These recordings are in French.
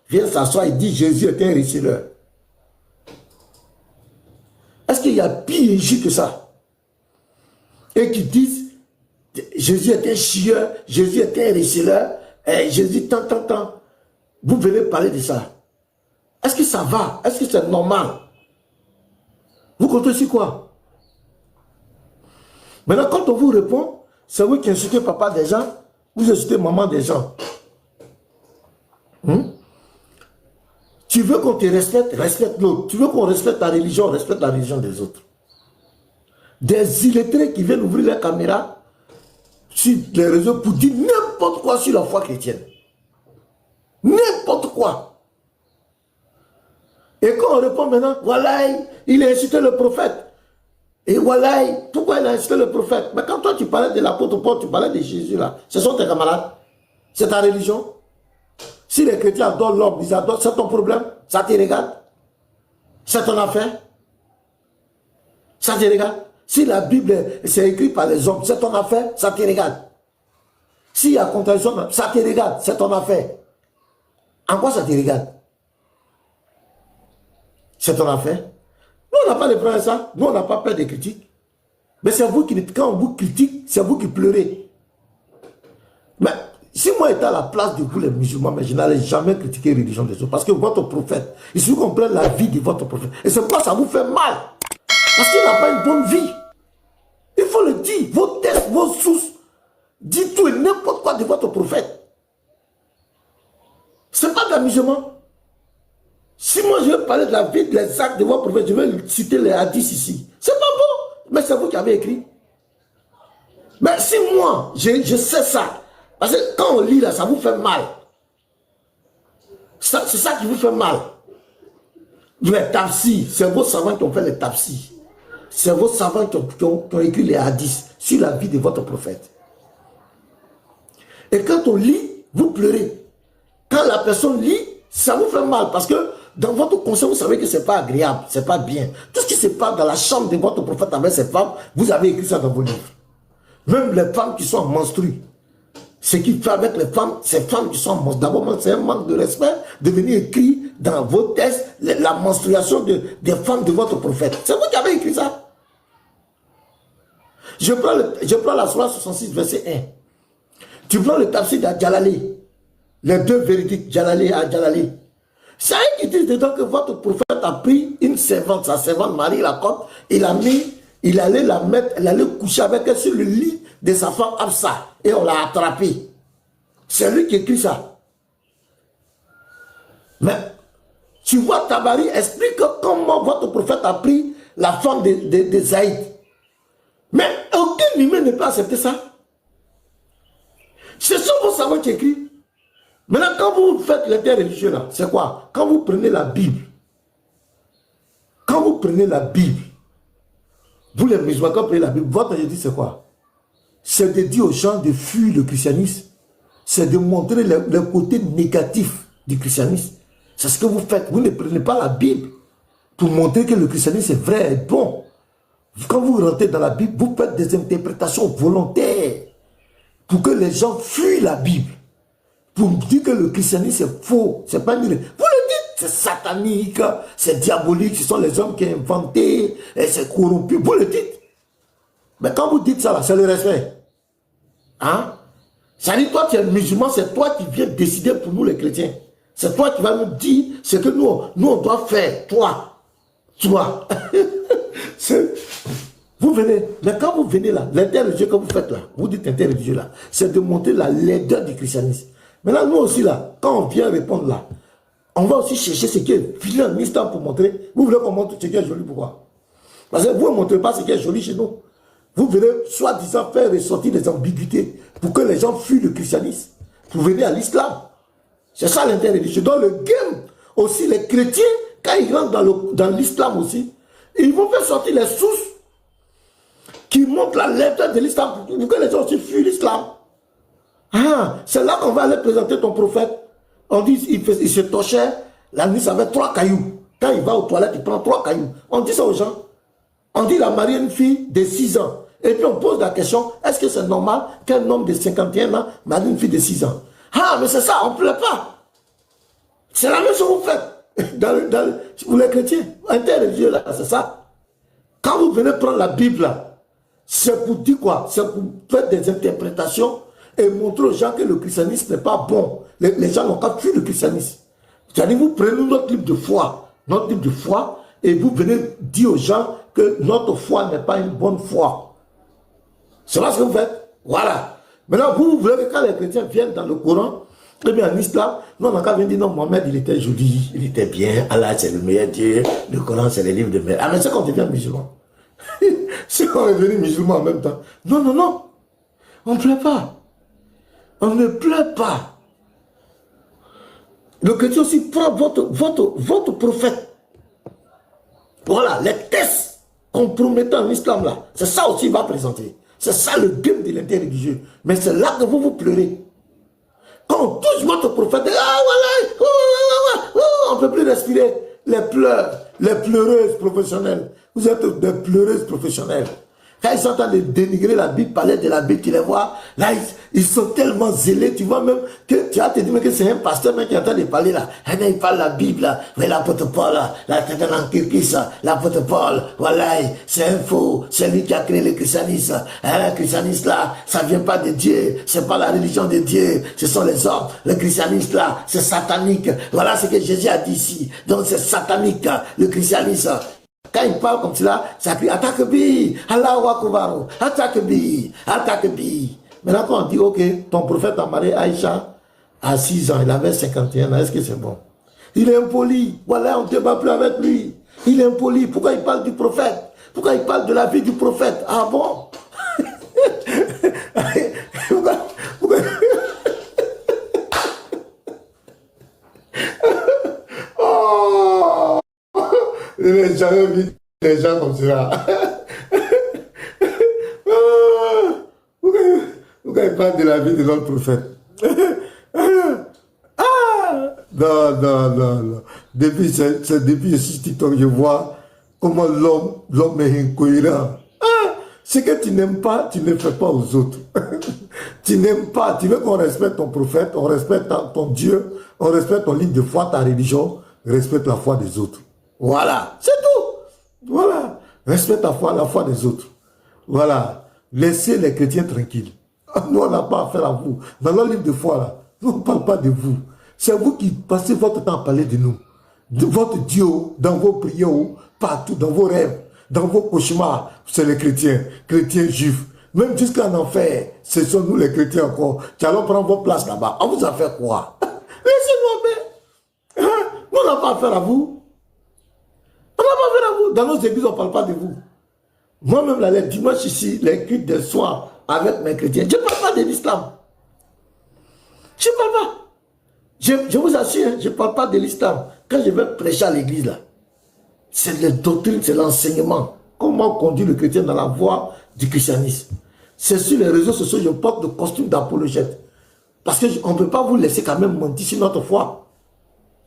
vient s'asseoir et dit Jésus est un récileur. Est-ce qu'il y a pire injure que ça? Et qui disent Jésus est un chieur, Jésus est un récileur, Jésus tant. Vous venez parler de ça. Est-ce que ça va? Est-ce que c'est normal? Vous comptez sur quoi? Maintenant, quand on vous répond, c'est vous qui insultez papa des gens, vous insultez maman des gens. Tu veux qu'on te respecte, respecte l'autre. Tu veux qu'on respecte ta religion, respecte la religion des autres. Des illettrés qui viennent ouvrir la caméra sur les réseaux pour dire n'importe quoi sur la foi chrétienne. N'importe quoi. Et quand on répond maintenant, voilà, il a insulté le prophète. Et voilà, pourquoi il a insulté le prophète? Mais quand toi tu parlais de l'apôtre Paul, tu parlais de Jésus là, ce sont tes camarades. C'est ta religion. Si les chrétiens adorent l'homme, ils adorent, c'est ton problème. Ça te regarde. C'est ton affaire. Ça te regarde. Si la Bible c'est écrit par les hommes, c'est ton affaire, ça te regarde. S'il y a contradiction, ça te regarde, c'est ton affaire. En quoi ça te regarde? C'est ton affaire. Nous, on n'a pas de problème à ça. Nous, on n'a pas peur des critiques. Mais c'est vous qui, quand on vous critique, c'est vous qui pleurez. Mais si moi j'étais à la place de vous les musulmans, mais je n'allais jamais critiquer la religion des autres. Parce que votre prophète, il faut qu'on prenne la vie de votre prophète. Et c'est pourquoi ça vous fait mal. Parce qu'il n'a pas une bonne vie. Il faut le dire. Vos tests, vos sources, dites tout et n'importe quoi de votre prophète. Ce n'est pas de l'amusement. Si moi je veux parler de la vie, des actes de votre prophète, je vais citer les hadiths ici. C'est pas bon. Mais c'est vous qui avez écrit. Mais si moi, je sais ça, parce que quand on lit là, ça vous fait mal. C'est ça qui vous fait mal. Les tafsirs, c'est vos savants qui ont fait les tafsirs. C'est vos savants qui ont écrit les hadiths sur la vie de votre prophète. Et quand on lit, vous pleurez. Quand la personne lit, ça vous fait mal parce que dans votre conscience, vous savez que ce n'est pas agréable, ce n'est pas bien. Tout ce qui se passe dans la chambre de votre prophète avec ses femmes, vous avez écrit ça dans vos livres. Même les femmes qui sont menstruées. Ce qui fait avec les femmes, ces femmes qui sont menstruées. D'abord, c'est un manque de respect de venir écrire dans vos textes la menstruation des femmes de votre prophète. C'est vous qui avez écrit ça. Je prends la Sourate 66, verset 1. Tu prends le tafsir d'Adjalali, les deux véridiques, Jalali et Adjalali. C'est eux qui disent dedans que votre prophète a pris une servante, sa servante Marie la Côte, il allait la mettre, elle allait coucher avec elle sur le lit de sa femme Absa, et on l'a attrapée. C'est lui qui écrit ça. Mais, tu vois, Tabari explique comment votre prophète a pris la femme de Zaïd. Mais aucun humain ne peut accepter ça. Ce sont vos savants qui écrivent. Maintenant, quand vous faites l'interreligieux là, c'est quoi? Quand vous prenez la Bible, vous les musulmans, quand vous prenez la Bible, votre Dieu dit c'est quoi? C'est de dire aux gens de fuir le christianisme. C'est de montrer le côté négatif du christianisme. C'est ce que vous faites. Vous ne prenez pas la Bible pour montrer que le christianisme est vrai et bon. Quand vous rentrez dans la Bible, vous faites des interprétations volontaires pour que les gens fuient la Bible. Pour dire que le christianisme est faux. C'est pas une... Vous le dites, c'est satanique, c'est diabolique, ce sont les hommes qui ont inventé, et c'est corrompu. Vous le dites. Mais quand vous dites ça, là, c'est le respect. Hein? Ça dit, toi, tu es musulman, c'est toi qui viens décider pour nous les chrétiens. C'est toi qui vas nous dire ce que nous on doit faire. Toi. Vous venez, mais quand vous venez là, l'interreligieux que vous faites là, vous dites interreligieux là, c'est de montrer la laideur du christianisme. Maintenant, nous aussi là, quand on vient répondre là, on va aussi chercher ce qui est vilain, instant pour montrer. Vous voulez qu'on montre ce qui est joli, pourquoi? Parce que vous ne montrez pas ce qui est joli chez nous. Vous venez, soi-disant, faire ressortir des ambiguïtés pour que les gens fuient le christianisme, pour venir à l'islam. C'est ça l'interreligieux. Dans le game, aussi, les chrétiens, quand ils rentrent dans l'islam aussi, ils vont faire sortir les sources qui montrent la lettre de l'islam pour que les gens aussi fuient l'islam. Ah, c'est là qu'on va aller présenter ton prophète. On dit, il se torchait, la nuit, ça avait 3 cailloux. Quand il va aux toilettes, il prend 3 cailloux. On dit ça aux gens. On dit, il a marié une fille de 6 ans. Et puis on pose la question, est-ce que c'est normal qu'un homme de 51 ans marie une fille de 6 ans? Ah, mais c'est ça, on ne plaît pas. C'est la même chose que vous faites pour les chrétiens. Interreligieux, là, c'est ça. Quand vous venez prendre la Bible, là, c'est pour dire quoi? C'est pour faire des interprétations et montrer aux gens que le christianisme n'est pas bon. Les gens n'ont qu'à fuir le christianisme. C'est-à-dire, vous prenez notre livre de foi, et vous venez dire aux gens que notre foi n'est pas une bonne foi. C'est ce que vous faites. Voilà. Maintenant, vous voulez que quand les chrétiens viennent dans le Coran, et bien en islam, nous on a qu'à venir dire non, Mohamed il était joli, il était bien, Allah c'est le meilleur Dieu, le Coran c'est les livres de merde. Ah mais c'est quand on devient musulman. C'est quand on est devenu musulman en même temps. Non, non, non. On ne pleure pas. On ne pleure pas. Le chrétien aussi prend votre prophète. Voilà, les tests compromettants en islam là. C'est ça aussi qu'il va présenter. C'est ça le game de l'interreligieux. Mais c'est là que vous pleurez. Quand on touche votre prophète, ah voilà, on ne peut plus respirer. Les pleurs, les pleureuses professionnelles. Vous êtes des pleureuses professionnelles. Quand ils sont en train de dénigrer la Bible, parler de la Bible, tu les vois, là, ils sont tellement zélés, tu vois même que tu vas te dire que c'est un pasteur même qui est en train de parler là. Il parle la Bible là, mais l'apôtre Paul là, l'apôtre Paul, voilà, c'est un faux, c'est lui qui a créé le christianisme. Le christianisme là, ça vient pas de Dieu, c'est pas la religion de Dieu, ce sont les hommes. Le christianisme là, c'est satanique. Voilà ce que Jésus a dit ici. Donc c'est satanique, le christianisme. Quand il parle comme cela, ça crie attaque bi, Allahu Akbar, attaque bi, attaque bi. Maintenant, quand on dit, ok, ton prophète a marié Aïcha à 6 ans, il avait 51 ans, est-ce que c'est bon? Il est impoli, voilà, on ne débat plus avec lui. Il est impoli, pourquoi il parle du prophète? Pourquoi il parle de la vie du prophète? Ah bon? pourquoi... Oh! Je n'ai jamais vu des gens comme cela. Pourquoi il parle de la vie de notre prophète? Non. Depuis je suis TikTok, je vois comment l'homme est incohérent. Ce que tu n'aimes pas, tu ne fais pas aux autres. Tu n'aimes pas, tu veux qu'on respecte ton prophète, on respecte ton Dieu, on respecte ton ligne de foi, ta religion, respecte la foi des autres. Voilà, c'est tout. Voilà, respecte la foi des autres. Voilà, laissez les chrétiens tranquilles. Nous, on n'a pas affaire à vous. Dans notre livre de foi, là, nous, on ne parle pas de vous. C'est vous qui passez votre temps à parler de nous. De votre Dieu, dans vos prières, partout, dans vos rêves, dans vos cauchemars, c'est les chrétiens juifs. Même jusqu'en enfer, ce sont nous les chrétiens encore. Qui allons prendre vos places là-bas. On vous a fait quoi? Laissez-moi, nous, on n'a pas affaire à vous. On n'a pas affaire à vous. Dans nos églises, on ne parle pas de vous. Moi-même, là, les dimanches ici, les cultes des soirs avec mes chrétiens, je ne parle pas de l'islam. Je ne parle pas. Je vous assure, je ne parle pas de l'islam. Quand je vais prêcher à l'église, là, c'est la doctrine, c'est l'enseignement. Comment conduire le chrétien dans la voie du christianisme. C'est sur les réseaux sociaux, je porte le costume d'apologète. Parce qu'on ne peut pas vous laisser quand même mentir sur notre foi.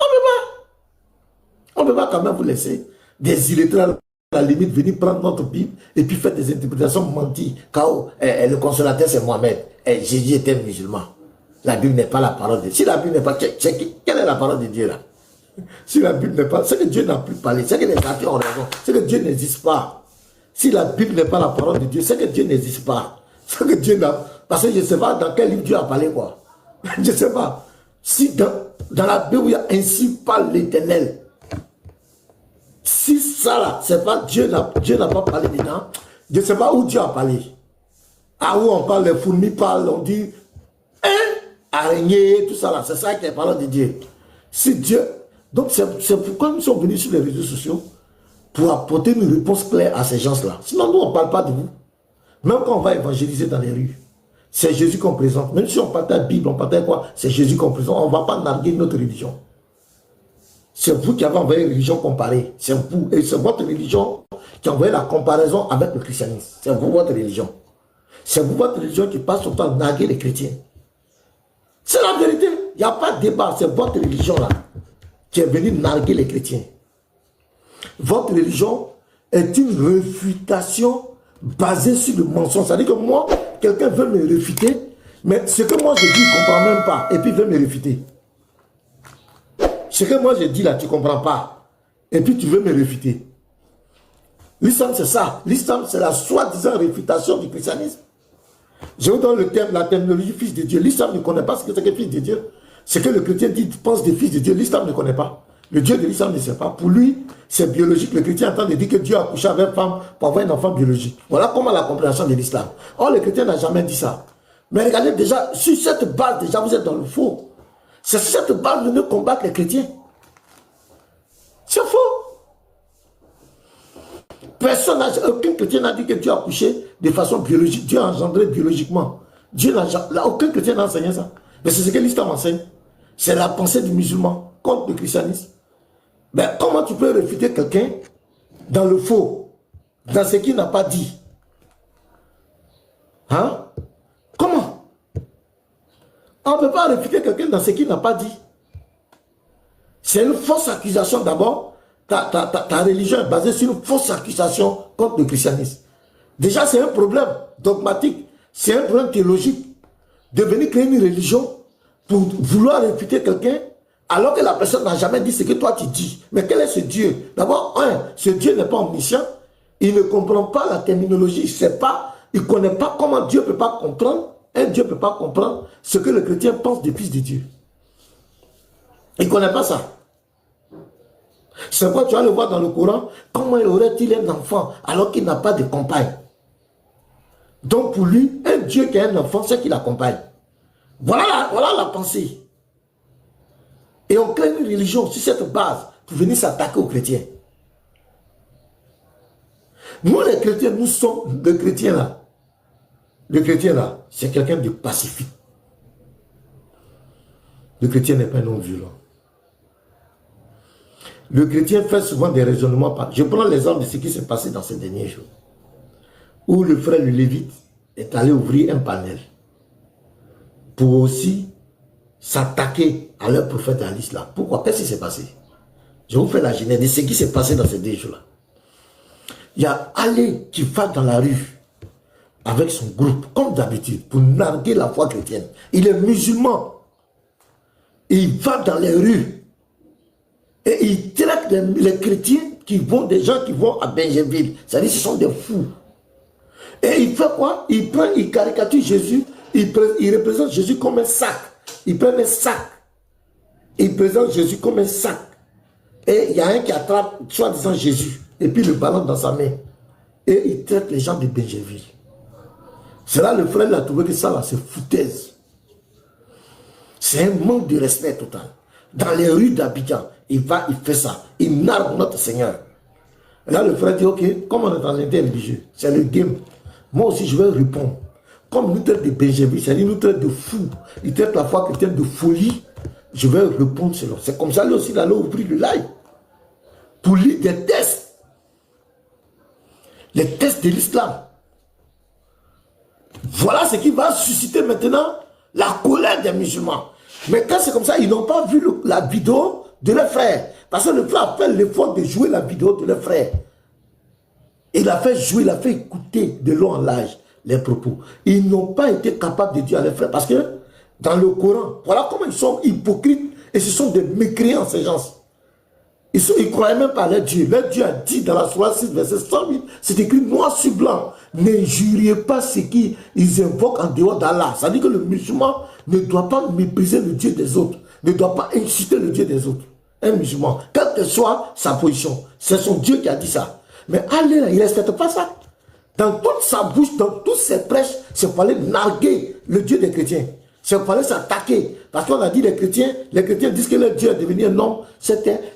On ne peut pas. On ne peut pas quand même vous laisser des illettrés à la limite venir prendre notre Bible et puis faire des interprétations menties. Car le consolateur c'est Mohamed. Jésus était musulman. La Bible n'est pas la parole de Dieu. Si la Bible n'est pas, quelle est la parole de Dieu là? Si la Bible n'est pas, c'est que Dieu n'a plus parlé, c'est que les athées ont raison, c'est que Dieu n'existe pas. Si la Bible n'est pas la parole de Dieu, c'est que Dieu n'existe pas. C'est que Dieu n'a... Parce que je ne sais pas dans quel livre Dieu a parlé quoi. Je ne sais pas. Si dans la Bible, il y a ainsi parle l'Éternel. Si ça là, c'est pas Dieu n'a pas parlé dedans, je ne sais pas où Dieu a parlé. Ah où on parle, les fourmis parlent, on dit, araignée, tout ça là, c'est ça qui est la parole de Dieu. Si Dieu... Donc c'est pourquoi nous sommes venus sur les réseaux sociaux pour apporter une réponse claire à ces gens-là. Sinon nous on ne parle pas de vous. Même quand on va évangéliser dans les rues, c'est Jésus qu'on présente. Même si on parle de la Bible, on parle de quoi, c'est Jésus qu'on présente. On ne va pas narguer notre religion. C'est vous qui avez envoyé une religion comparée. C'est vous. Et c'est votre religion qui a envoyé la comparaison avec le christianisme. C'est vous, votre religion. C'est vous, votre religion qui passe son temps à narguer les chrétiens. C'est la vérité. Il n'y a pas de débat. C'est votre religion là qui est venue narguer les chrétiens. Votre religion est une réfutation basée sur le mensonge. C'est-à-dire que moi, quelqu'un veut me réfuter, mais ce que moi je dis, il ne comprend même pas. Et puis il veut me réfuter. ce que moi j'ai dit là, tu ne comprends pas. Et puis tu veux me réfuter. L'islam, c'est ça. L'islam, c'est la soi-disant réfutation du christianisme. Je vous donne le terme, la terminologie fils de Dieu. L'islam ne connaît pas ce que c'est que fils de Dieu. Ce que le chrétien dit, pense des fils de Dieu. L'islam ne connaît pas. Le Dieu de l'islam ne sait pas. Pour lui, c'est biologique. Le chrétien entend dire que Dieu a couché avec une femme pour avoir un enfant biologique. Voilà comment la compréhension de l'islam. Or, le chrétien n'a jamais dit ça. Mais regardez déjà, sur cette base, déjà, vous êtes dans le faux. C'est sur cette base de nous combattre les chrétiens. C'est faux. Personne, aucun chrétien n'a dit que Dieu a couché de façon biologique. Dieu a engendré biologiquement. Aucun chrétien n'a enseigné ça. Mais c'est ce que l'islam enseigne. C'est la pensée du musulman contre le christianisme. Mais comment tu peux réfuter quelqu'un dans le faux, dans ce qu'il n'a pas dit? Hein? Comment? On ne peut pas réfuter quelqu'un dans ce qu'il n'a pas dit. C'est une fausse accusation d'abord. Ta religion est basée sur une fausse accusation contre le christianisme. Déjà, c'est un problème dogmatique, c'est un problème théologique de venir créer une religion pour vouloir réfuter quelqu'un alors que la personne n'a jamais dit ce que toi tu dis. Mais quel est ce Dieu? D'abord, ce Dieu n'est pas omniscient, il ne comprend pas la terminologie, il ne connaît pas comment Dieu ne peut pas comprendre, un Dieu ne peut pas comprendre ce que le chrétien pense des fils de Dieu. Il ne connaît pas ça. C'est pourquoi tu vas le voir dans le Coran, comment aurait-il un enfant alors qu'il n'a pas de compagne? Donc pour lui, un Dieu qui a un enfant, c'est qu'il l'accompagne. Voilà la pensée. Et on crée une religion sur cette base pour venir s'attaquer aux chrétiens. Nous les chrétiens, nous sommes le chrétien là. Le chrétien là, c'est quelqu'un de pacifique. Le chrétien n'est pas non violent. Le chrétien fait souvent des raisonnements. Je prends l'exemple de ce qui s'est passé dans ces derniers jours. Où le frère le Lévite est allé ouvrir un panel pour aussi s'attaquer à leur prophète à l'islam. Pourquoi? Qu'est-ce qui s'est passé? Je vous fais la genèse de ce qui s'est passé dans ces 2 jours-là. Il y a Ali qui va dans la rue avec son groupe, comme d'habitude, pour narguer la foi chrétienne. Il est musulman. Il va dans les rues. Et il traite les chrétiens des gens qui vont à Benjeville. C'est-à-dire ce sont des fous. Et il fait quoi? Il caricature Jésus, il représente Jésus comme un sac. Il prend un sac. Il présente Jésus comme un sac. Et il y a un qui attrape, soi-disant Jésus, et puis le balance dans sa main. Et il traite les gens de Benjeville. C'est là le frère a trouvé que ça là, c'est foutaise. C'est un manque de respect total. Dans les rues d'Abidjan, il va, il fait ça. Il nargue notre Seigneur. Et là, le frère dit, ok, comme on est dans l'intérêt religieux, c'est le game. Moi aussi, je vais répondre. Comme nous traite de Benjamin, c'est-à-dire nous traite de fous, il traite la foi chrétienne de folie, je vais répondre selon. C'est comme ça, lui aussi, il allait ouvrir le live. Pour lire des tests. Les tests de l'islam. Voilà ce qui va susciter maintenant la colère des musulmans. Mais quand c'est comme ça, ils n'ont pas vu la vidéo de leur frère. Parce que le frère a fait l'effort de jouer la vidéo de leur frère. Il a fait jouer, il a fait écouter de long en large les propos. Ils n'ont pas été capables de dire à leurs frères. Parce que dans le Coran, voilà comment ils sont hypocrites et ce sont des mécréants ces gens. Ils ne croyaient même pas à leur Dieu. Leur Dieu a dit dans la Sourate 6, verset 108, c'est écrit noir sur blanc. Ne juriez pas ce qu'ils invoquent en dehors d'Allah. Ça veut dire que le musulman ne doit pas mépriser le Dieu des autres, ne doit pas insulter le Dieu des autres. Un musulman, quelle que soit sa position, c'est son Dieu qui a dit ça. Mais Allah, il ne respecte pas ça. Dans toute sa bouche, dans toutes ses prêches, c'est pour aller narguer le Dieu des chrétiens. C'est pour aller s'attaquer. Parce qu'on a dit les chrétiens disent que leur Dieu est devenu un homme.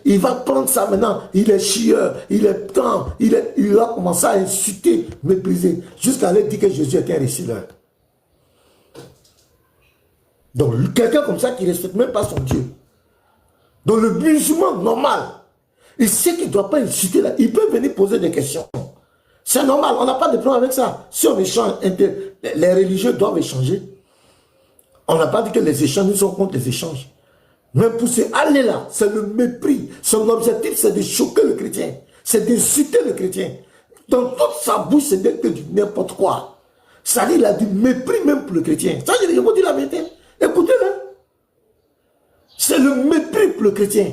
Il va prendre ça maintenant. Il est chieur, il est temps, il va commencer à insulter, mépriser, jusqu'à aller dire que Jésus est un récileur. Donc, quelqu'un comme ça qui ne respecte même pas son Dieu. Donc, le musulman normal, il sait qu'il ne doit pas insulter là. Il peut venir poser des questions. C'est normal, on n'a pas de problème avec ça. Si on échange, les religieux doivent échanger. On n'a pas dit que les échanges, nous sommes contre les échanges. Mais pour aller là, c'est le mépris. Son objectif, c'est de choquer le chrétien. C'est d'insulter le chrétien. Dans toute sa bouche, c'est que du n'importe quoi. Ça dit, il a du mépris même pour le chrétien. Ça, je vous dis la vérité. Écoutez-le. C'est le mépris pour le chrétien.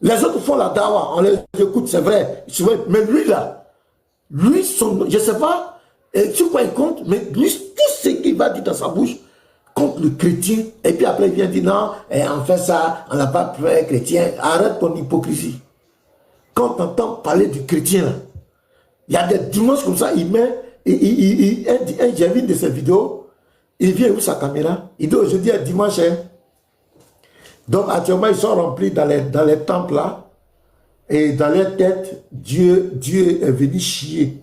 Les autres font la dawa, on les écoute, c'est vrai. Mais lui là, lui, je ne sais pas sur quoi il compte, mais lui, tout ce qu'il va dire dans sa bouche contre le chrétien, et puis après il vient dire non, on fait ça, on n'a pas peur chrétien. Arrête ton hypocrisie. Quand on entend parler du chrétien, là, il y a des dimanches comme ça, il met, j'ai vu de ses vidéos, il vient où sa caméra, il dit aujourd'hui est dimanche, hein. Donc actuellement ils sont remplis dans les temples là, et dans les têtes, Dieu est venu chier.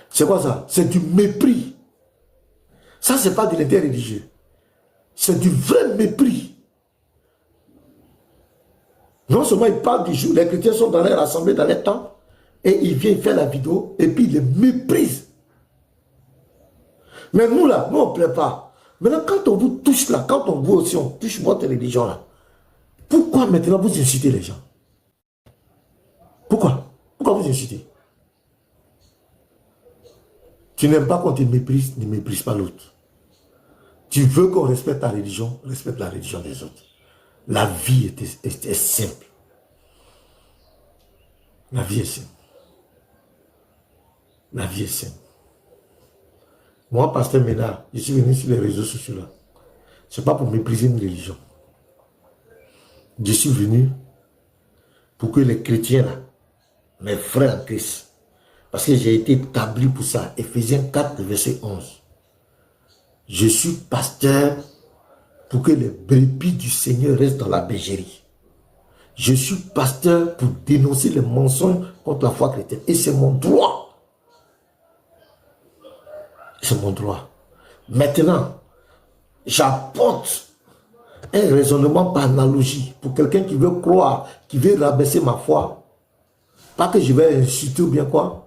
C'est quoi ça? C'est du mépris. Ça, c'est pas de l'interreligieux. C'est du vrai mépris. Non seulement il parle du jour, les chrétiens sont dans les rassemblés, dans les temples, et il vient faire la vidéo, et puis il les méprise. Mais nous là, nous on ne plaît pas. Maintenant, quand on vous touche là, quand on vous aussi, on touche votre religion là, pourquoi maintenant vous incitez les gens? Pourquoi? Pourquoi vous incitez? Tu n'aimes pas qu'on te méprise, ne méprise pas l'autre. Tu veux qu'on respecte ta religion, respecte la religion des autres. La vie est simple. La vie est simple. La vie est simple. Moi, pasteur Ménard, je suis venu sur les réseaux sociaux là. Ce n'est pas pour mépriser une religion. Je suis venu pour que les chrétiens là, mes frères en Christ, parce que j'ai été établi pour ça. Éphésiens 4, verset 11. Je suis pasteur pour que les brebis du Seigneur restent dans la bergerie. Je suis pasteur pour dénoncer les mensonges contre la foi chrétienne. Et c'est mon droit. C'est mon droit. Maintenant, j'apporte un raisonnement par analogie pour quelqu'un qui veut croire, qui veut rabaisser ma foi. Pas que je vais insulter ou bien quoi.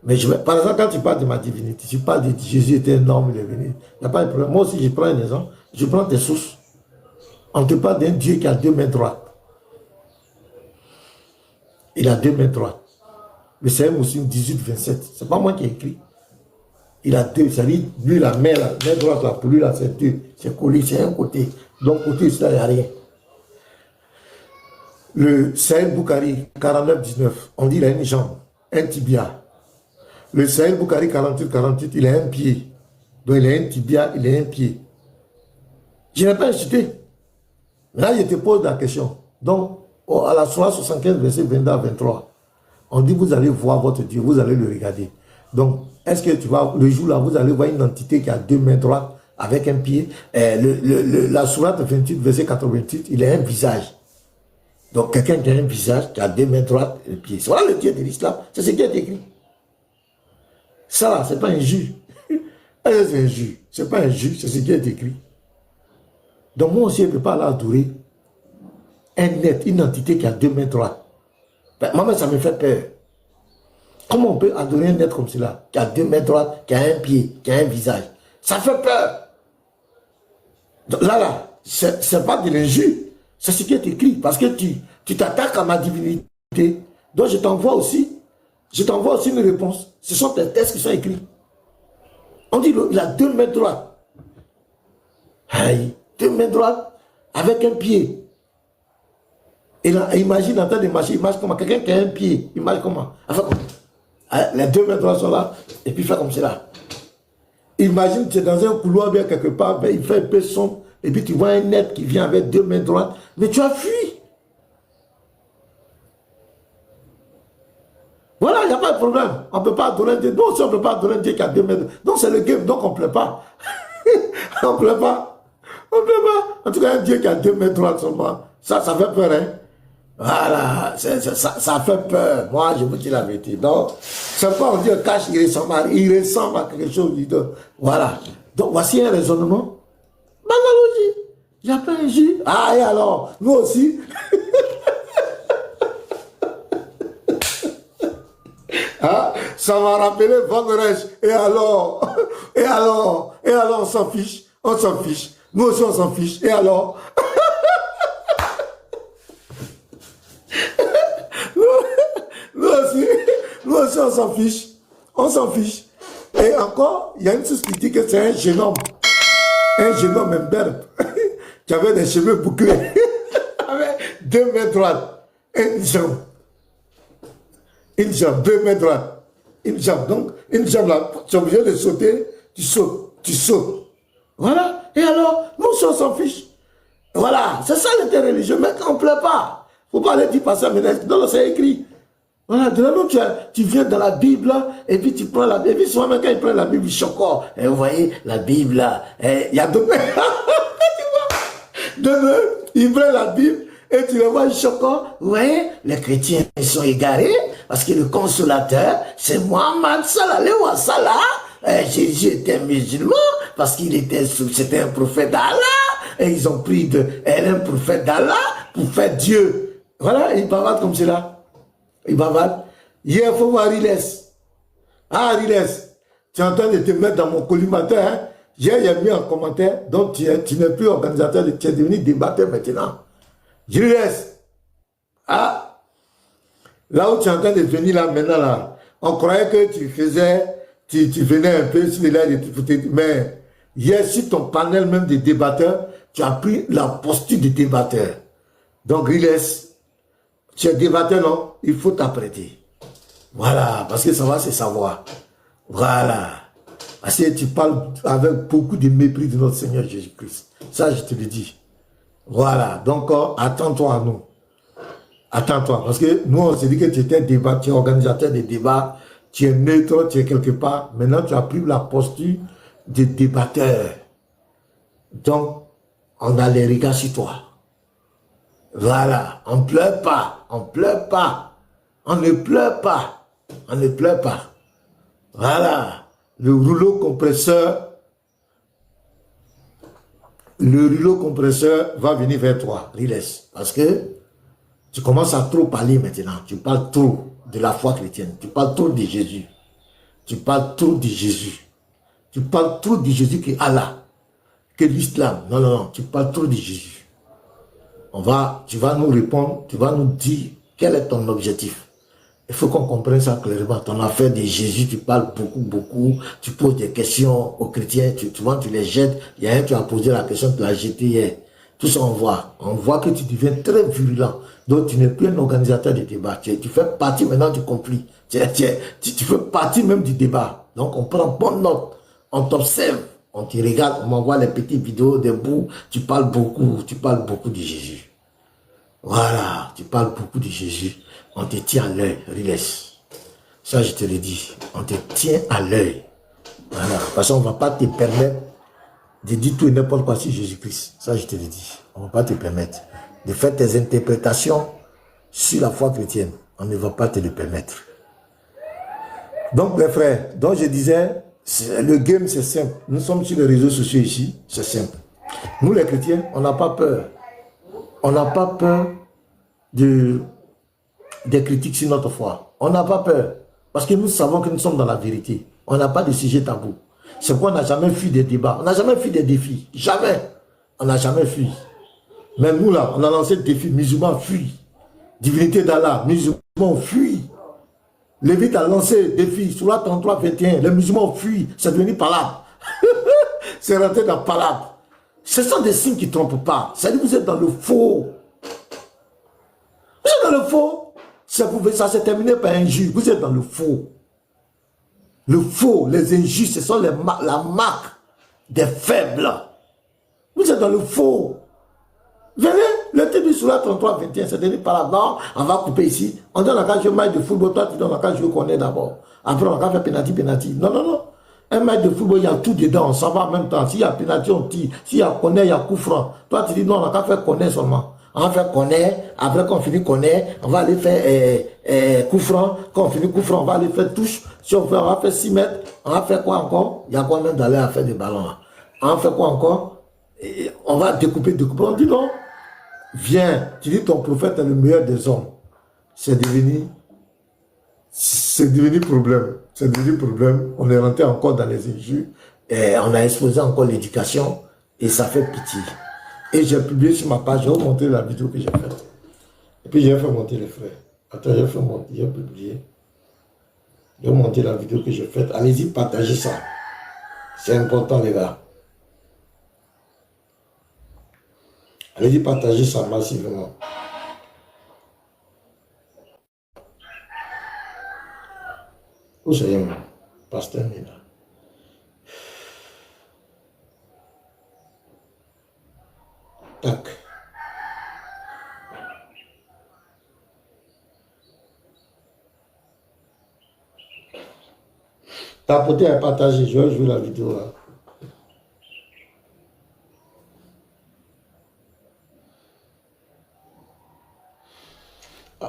Mais je vais, par exemple, quand tu parles de ma divinité, tu parles de Jésus était un homme, il est venu. Il n'y a pas de problème. Moi aussi, je prends un exemple. Je prends tes sources. On te parle d'un Dieu qui a 2 mains droites. Il a 2 mains droites. Le Seigneur Muslim 18, 27. Ce n'est pas moi qui ai écrit. Il a 2. Ça dit, lui, la main droite, là, pour lui, là, c'est 2. C'est collé, c'est un côté. Donc, côté, ça, il n'y a rien. Le Sahel Boukari 49, 19. On dit il a une jambe, un tibia. Le Sahel Boukari 48, 48, il a un pied. Donc, il a un tibia, il a un pied. Je n'ai pas insulté. Là, je te pose la question. Donc, à la Sourate 75, verset 22 à 23, on dit, vous allez voir votre Dieu, vous allez le regarder. Donc, est-ce que tu vas, le jour là, vous allez voir une entité qui a 2 mains droites avec un pied. La Sourate 28, verset 88, il a un visage. Donc, quelqu'un qui a un visage, qui a 2 mains droites et un pied. Voilà le Dieu de l'islam. C'est ce qui est écrit. Ça là, c'est pas un jus. C'est un jus. C'est pas un jus, c'est ce qui est écrit. Donc, moi aussi, je ne peux pas l'adorer. Un être, une entité qui a 2 mains droites. Ben, moi, ça me fait peur. Comment on peut adorer un être comme cela, qui a 2 mains droites, qui a un pied, qui a un visage? Ça fait peur. Donc, là, c'est pas de l'injure. C'est ce qui est écrit. Parce que tu t'attaques à ma divinité. Donc, je t'envoie aussi une réponse. Ce sont des textes qui sont écrits. On dit il a 2 mains droites. Aïe, 2 mains droites avec un pied. Et là, imagine en train de marcher, imagine comment quelqu'un qui a un pied, imagine comment. Enfin, les 2 mains droites sont là, et puis il fait comme cela. Imagine tu es dans un couloir bien quelque part, ben, il fait un peu sombre, et puis tu vois un être qui vient avec 2 mains droites, mais tu as fui. Voilà, il n'y a pas de problème. On ne peut pas adorer un Dieu. Non, si on ne peut pas adorer un Dieu qui a 2 mains droites. Donc c'est le game, donc on ne plaît pas. On ne plaît pas. On ne plaît pas. En tout cas, un Dieu qui a 2 mains droites seulement, ça fait peur, hein. Voilà, ça fait peur. Moi, je vous dis la vérité. Donc, c'est pas on dit un cache, il ressemble à quelque chose. Voilà. Donc, voici un raisonnement. Analogie. Il n'y a pas un jus. Ah, et alors, nous aussi. Ah, ça m'a rappelé Van Reich. Et alors, on s'en fiche. On s'en fiche. Nous aussi, on s'en fiche. Et alors? Nous aussi, on s'en fiche. On s'en fiche. Et encore, il y a une chose qui dit que c'est un jeune homme. Un jeune homme imberbe. Qui avait des cheveux bouclés. Avec 2 mains droites, une jambe. Une jambe, 2 mains droites, une jambe. Donc, une jambe là, tu es obligé de sauter, tu sautes, tu sautes. Voilà. Et alors, nous, on s'en fiche. Voilà, c'est ça l'interreligieux, mais on ne pleure pas. Il ne faut pas aller dire par ça, mais non, c'est écrit. Voilà, de là, tu viens dans la Bible, et puis tu prends la Bible, et puis souvent, quand il prend la Bible, il choque. Et vous voyez, la Bible, là, il y a deux mains. Tu vois, deux mains, il prend la Bible, et tu le vois choquant. Vous voyez, les chrétiens, ils sont égarés, parce que le consolateur, c'est Mohammed sallallahu alayhi wa sallam. Jésus était musulman, parce qu'il était, c'était un prophète d'Allah. Et ils ont pris un prophète d'Allah pour faire Dieu. Voilà, ils bavardent comme cela. Ils bavardent. Hier, il faut voir Riles. Ah, Riles, tu es en train de te mettre dans mon collimateur. Hein? Hier, il y a mis un commentaire, donc tu n'es plus organisateur, tu es devenu débatteur maintenant. Riles, ah, là où tu es en train de venir là, maintenant, là, on croyait que tu faisais, tu venais un peu sur les lives, mais hier, sur ton panel même de débatteurs, tu as pris la posture de débatteur. Donc, Riles, tu es débatteur, non? Il faut t'apprêter. Voilà, parce que ça va se savoir. Voilà. Parce que tu parles avec beaucoup de mépris de notre Seigneur Jésus-Christ. Ça, je te le dis. Voilà. Donc, attends-toi à nous. Attends-toi. Parce que nous, on s'est dit que tu étais débat, tu es organisateur de débats, tu es neutre, tu es quelque part. Maintenant, tu as pris la posture de débatteur. Donc, on a les regards sur toi. Voilà, on ne pleure pas, on ne pleure pas, on ne pleure pas, on ne pleure pas. Voilà, le rouleau compresseur va venir vers toi, Riles, parce que tu commences à trop parler maintenant, tu parles trop de la foi chrétienne, tu parles trop de Jésus, tu parles trop de Jésus, tu parles trop de Jésus que Allah, que l'islam, non, non, non, tu parles trop de Jésus. Tu vas nous répondre, tu vas nous dire quel est ton objectif. Il faut qu'on comprenne ça clairement. Ton affaire de Jésus, tu parles beaucoup, beaucoup, tu poses des questions aux chrétiens, tu les jettes. Il y a un qui a posé la question, tu l'as jeté hier. Tout ça, on voit que tu deviens très virulent. Donc, tu n'es plus un organisateur de débat. Tu fais partie maintenant du conflit. Tu fais partie même du débat. Donc, on prend bonne note. On t'observe. On te regarde, on m'envoie les petites vidéos des bouts. Tu parles beaucoup de Jésus. Voilà, tu parles beaucoup de Jésus. On te tient à l'œil, Riles. Ça, je te le dis. On te tient à l'œil. Voilà, parce qu'on ne va pas te permettre de dire tout et n'importe quoi sur Jésus-Christ. Ça, je te le dis. On ne va pas te permettre de faire tes interprétations sur la foi chrétienne. On ne va pas te le permettre. Donc, mes frères, donc je disais, le game, c'est simple. Nous sommes sur les réseaux sociaux ici, c'est simple. Nous, les chrétiens, on n'a pas peur. On n'a pas peur des critiques sur notre foi. On n'a pas peur. Parce que nous savons que nous sommes dans la vérité. On n'a pas de sujet tabou. C'est pourquoi on n'a jamais fui des débats. On n'a jamais fui des défis. Jamais. On n'a jamais fui. Même nous, là, on a lancé le défi. Musulmans fuient. Divinité d'Allah. Musulmans fuient. Lévite a lancé le défi. Surah 33, 21. Les musulmans fuient. C'est devenu palabre. C'est rentré dans palabre. Ce sont des signes qui ne trompent pas. C'est-à-dire que vous êtes dans le faux. Vous êtes dans le faux. Ça s'est terminé par injure. Vous êtes dans le faux. Le faux, les injures, ce sont la marque des faibles. Vous êtes dans le faux. Venez, le titre du Surah 33, 21, c'est devenu par là. Non, on va couper ici. On donne la cage de match de football. Toi, tu donnes la cage de qu'on est d'abord. Après, on va faire penalty. Non, non, non. Un match de football, il y a tout dedans, on s'en va en même temps. S'il y a pénalty, on tire. S'il y a connaît, il y a coup franc. Toi, tu dis non, on va faire connaît seulement. On va faire connaît. Après qu'on finit connaît, on va aller faire coup franc. Quand on finit coup franc, on va aller faire touche. Si on va faire 6 mètres, on va faire quoi encore? Il y a quoi même d'aller à faire des ballons là. On va faire quoi encore? On va découper. On dit non. Viens, tu dis ton prophète est le meilleur des hommes. C'est devenu problème. C'est devenu problème. On est rentré encore dans les injures. Et on a exposé encore l'éducation. Et ça fait pitié. Et j'ai publié sur ma page. Je vais vous montrer la vidéo que j'ai faite. Et puis j'ai fait monter les frères. Attends, j'ai publié. Je vais vous montrer la vidéo que j'ai faite. Allez-y, partagez ça. C'est important, les gars. Allez-y, partagez ça massivement. Où c'est Pasteur Mina? Tac. Tapoter et partager. Je vais jouer la vidéo là.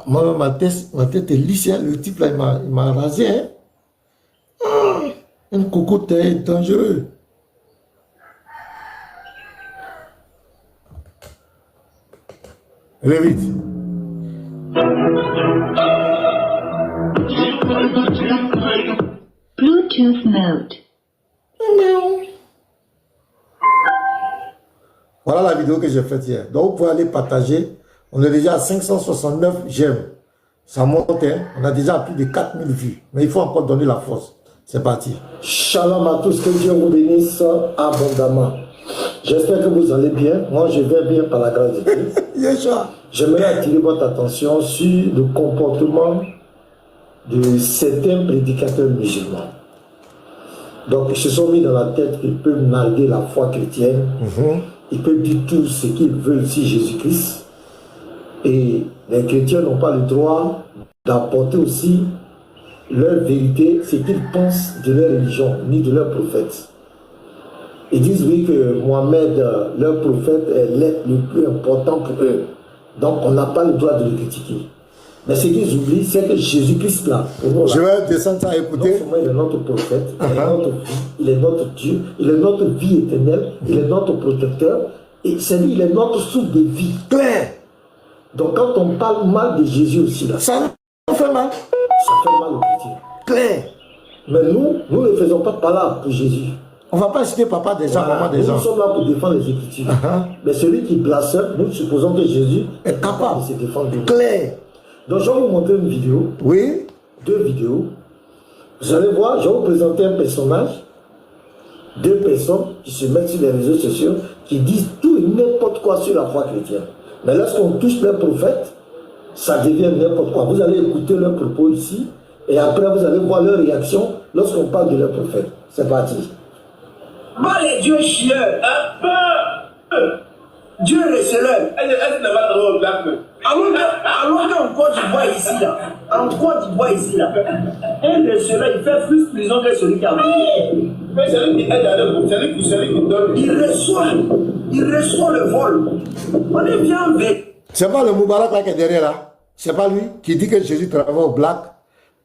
Moi, ma tête est lisse, hein. Le type là, il m'a rasé. Hein. Ah, un cocotte est dangereux. Allez vite. Bluetooth mode. Voilà la vidéo que j'ai faite hier. Donc, vous pouvez aller partager. On est déjà à 569 j'aime. Ça monte, hein. On a déjà plus de 4000 vues. Mais il faut encore donner la force. C'est parti. Shalom à tous. Que Dieu vous bénisse abondamment. J'espère que vous allez bien. Moi, je vais bien par la grâce de Dieu. J'aimerais attirer votre attention sur le comportement de certains prédicateurs musulmans. Donc, ils se sont mis dans la tête qu'ils peuvent narguer la foi chrétienne. Ils peuvent dire tout ce qu'ils veulent sur Jésus-Christ. Et les chrétiens n'ont pas le droit d'apporter aussi leur vérité, ce qu'ils pensent de leur religion, ni de leur prophète. Ils disent oui que Mohamed, leur prophète, est l'être le plus important pour eux. Donc on n'a pas le droit de le critiquer. Mais ce qu'ils oublient, c'est que Jésus-Christ là, pour nous, là, je vais descendre à écouter. non seulement il est notre prophète, il est notre vie, il est notre Dieu, il est notre vie éternelle, il est notre protecteur, et c'est lui, il est notre source de vie. Claire. Donc quand on parle mal de Jésus aussi là, Ça nous fait mal. ça fait mal aux chrétiens. Claire. Mais nous ne faisons pas parler pour Jésus. On ne va pas citer papa des gens, Voilà, maman des nous gens. sommes là pour défendre les Écritures. Mais celui qui blasphème, nous supposons que Jésus Est capable. de se défendre. Claire. Donc je vais vous montrer une vidéo, Oui. 2 vidéos. Vous allez voir, je vais vous présenter un personnage, 2 personnes qui se mettent sur les réseaux sociaux, qui disent tout et n'importe quoi sur la foi chrétienne. Mais lorsqu'on touche leur prophète, ça devient n'importe quoi. Vous allez écouter leurs propos ici, et après vous allez voir leur réaction lorsqu'on parle de leur prophète. C'est parti. Moi, les dieux chieurs, Dieu receleur. Alors qu'en Côte d'Ivoire ici, là, en Côte d'Ivoire ici, là, un receleur, il fait plus prison que celui qui a volé. Mais celui qui aide à l'œuvre, celui qui donne. Il reçoit le vol. On est bien avec. C'est pas le Moubarak là qui est derrière là. C'est pas lui qui dit que Jésus travaille au black,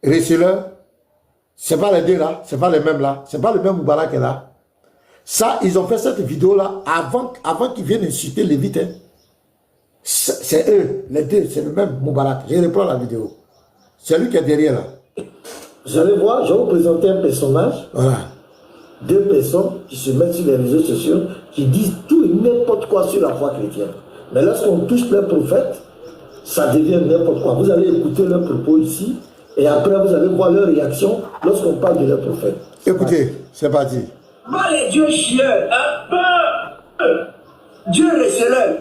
receleur. C'est pas les deux là. C'est pas les mêmes là. C'est pas le même Moubarak qui est là. Ça, ils ont fait cette vidéo là avant qu'ils viennent insulter les Lévites. Hein. C'est eux, les deux, c'est le même Moubarak. Je reprends la vidéo. C'est lui qui est derrière là. Vous allez voir, je vais vous présenter un personnage, Voilà. 2 personnes qui se mettent sur les réseaux sociaux, qui disent tout et n'importe quoi sur la foi chrétienne. Mais lorsqu'on touche leur prophète, ça devient n'importe quoi. Vous allez écouter leurs propos ici, et après vous allez voir leur réaction lorsqu'on parle de leur prophète. Écoutez, c'est parti. Moi, les dieux chieurs, Dieu receleur.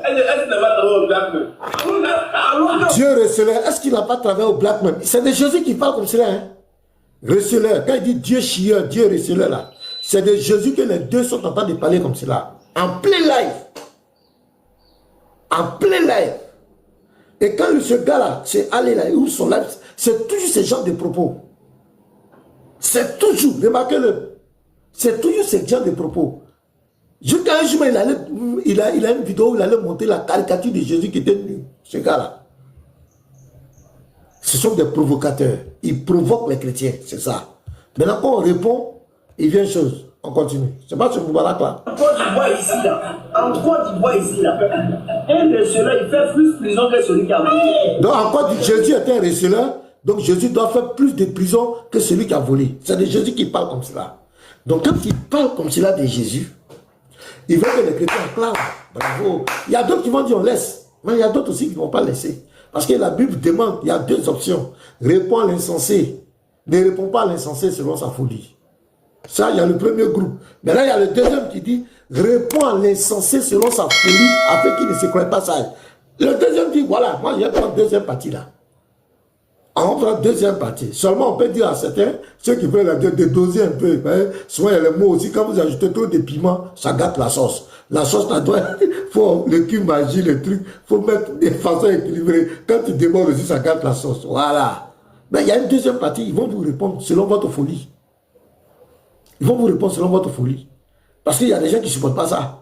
Dieu receleur, est-ce qu'il n'a pas travaillé au black même? C'est de Jésus qui parle comme cela. Hein? Receleur, quand il dit Dieu chieur, Dieu receleur là, c'est de Jésus que les deux sont en train de parler comme cela. En plein live. En plein live. Et quand ce gars-là, c'est allé là, où son live, c'est toujours ce genre de propos. C'est toujours, remarquez-le, c'est toujours ce genre de propos. Jusqu'à un jour, il a une vidéo où il allait monter la caricature de Jésus qui était nu. Ce gars-là. Ce sont des provocateurs. Ils provoquent les chrétiens, c'est ça. Maintenant, quand on répond, il vient une chose. On continue. C'est pas ce Moubarak là. En Côte d'Ivoire ici, là, un receleur, il fait plus prison que celui qui a volé. Donc, encore, Jésus est un receleur. Donc, Jésus doit faire plus de prison que celui qui a volé. C'est de Jésus qui parle comme cela. Donc, quand il parle comme cela de Jésus, il veut que les chrétiens acclament. Bravo. Il y a d'autres qui vont dire on laisse. Mais il y a d'autres aussi qui ne vont pas laisser. Parce que la Bible demande, il y a 2 options. Réponds à l'insensé. Ne réponds pas à l'insensé selon sa folie. Ça, il y a le premier groupe. Mais là, il y a le deuxième qui dit, réponds à l'insensé selon sa folie, afin qu'il ne se croie pas sage. Le deuxième dit, voilà, moi, je vais prendre deuxième partie là. on fera deuxième partie. Seulement, on peut dire à certains, ceux qui veulent de doser un peu. Hein, souvent, il y a les mots aussi. Quand vous ajoutez trop de piment, ça gâte la sauce. La sauce, il faut le cul magie, le truc. Il faut mettre de façon équilibrée. Quand tu débordes aussi, ça gâte la sauce. Voilà. Mais il y a une deuxième partie. Ils vont vous répondre selon votre folie. Ils vont vous répondre selon votre folie. Parce qu'il y a des gens qui ne supportent pas ça.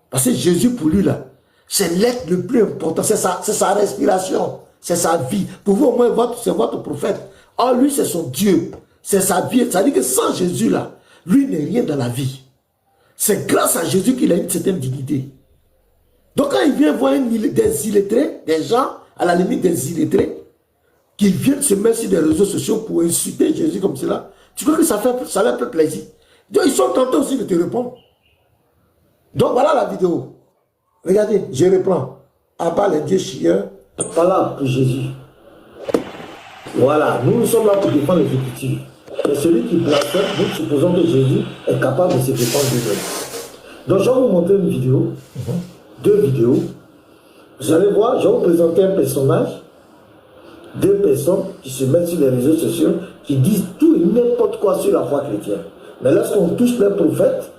Parce que Jésus, pour lui, là, c'est l'être le plus important. C'est sa respiration. C'est sa vie. Pour vous, au moins, c'est votre prophète. Or, lui, c'est son Dieu. C'est sa vie. Ça veut dire que sans Jésus, là, lui n'est rien dans la vie. C'est grâce à Jésus qu'il a une certaine dignité. Donc, quand il vient voir des illettrés, des gens, à la limite des illettrés, qui viennent se mettre sur des réseaux sociaux pour insulter Jésus comme cela, tu crois que ça leur fait plaisir? Donc, ils sont tentés aussi de te répondre. Donc, voilà la vidéo. Regardez, je reprends. À part les dieux chiens. Voilà pour Jésus. Voilà, nous sommes là pour défendre les Écritures. Mais celui qui blasphème, nous supposons que Jésus est capable de se défendre lui-même. Donc, je vais vous montrer une vidéo. Deux vidéos. Vous allez voir, je vais vous présenter un personnage. Deux personnes qui se mettent sur les réseaux sociaux, qui disent tout et n'importe quoi sur la foi chrétienne. Mais lorsqu'on touche les prophètes,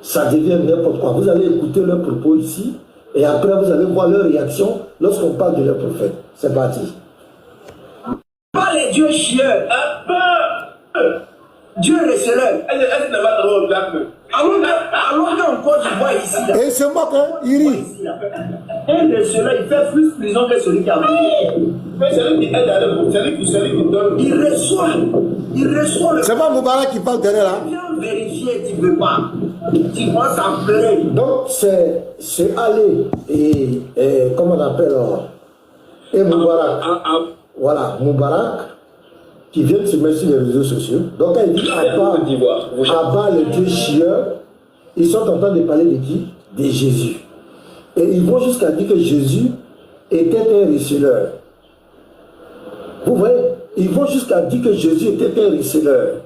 ça devient n'importe quoi. Vous allez écouter leurs propos ici, et après vous allez voir leur réaction lorsqu'on parle de leurs prophètes. C'est parti. Pas les dieux chieurs. Dieu receleur. Allons en Côte d'Ivoire ici. Là. Et c'est moi, hein, il rit. Un receleur, il fait plus prison que celui qui a voulu. Mais celui qui aide à l'autre, celui qui donne. Il reçoit le. C'est pas Moubarak qui parle derrière là. Viens vérifier, tu ne veux pas. Tu vois, ça plaît. Donc, c'est Ali et comment on appelle, et Moubarak. Voilà, Moubarak, qui viennent se mettre sur les réseaux sociaux. Donc, quand il dit Abba, le Dieu chieur, ils sont en train de parler de qui? De Jésus. Et ils vont jusqu'à dire que Jésus était un receleur. Vous voyez? Ils vont jusqu'à dire que Jésus était un receleur.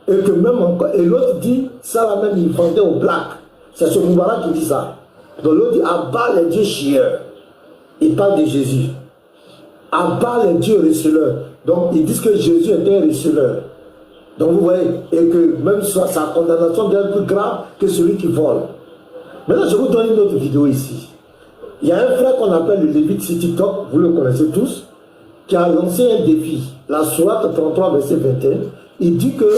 Et que même encore, et l'autre dit, ça là même, il vendait au black. C'est ce Moubarak qui dit ça. Donc l'autre dit, Abba, le Dieu chieur. Il parle de Jésus. Abba, le Dieu receleur. Donc ils disent que Jésus était un receleur. Donc vous voyez, et que même sa condamnation devient plus grave que celui qui vole. Maintenant, je vous donne une autre vidéo ici. Il y a un frère qu'on appelle le Lévite sur TikTok, vous le connaissez tous, qui a lancé un défi, la sourate 33, verset 21. Il dit que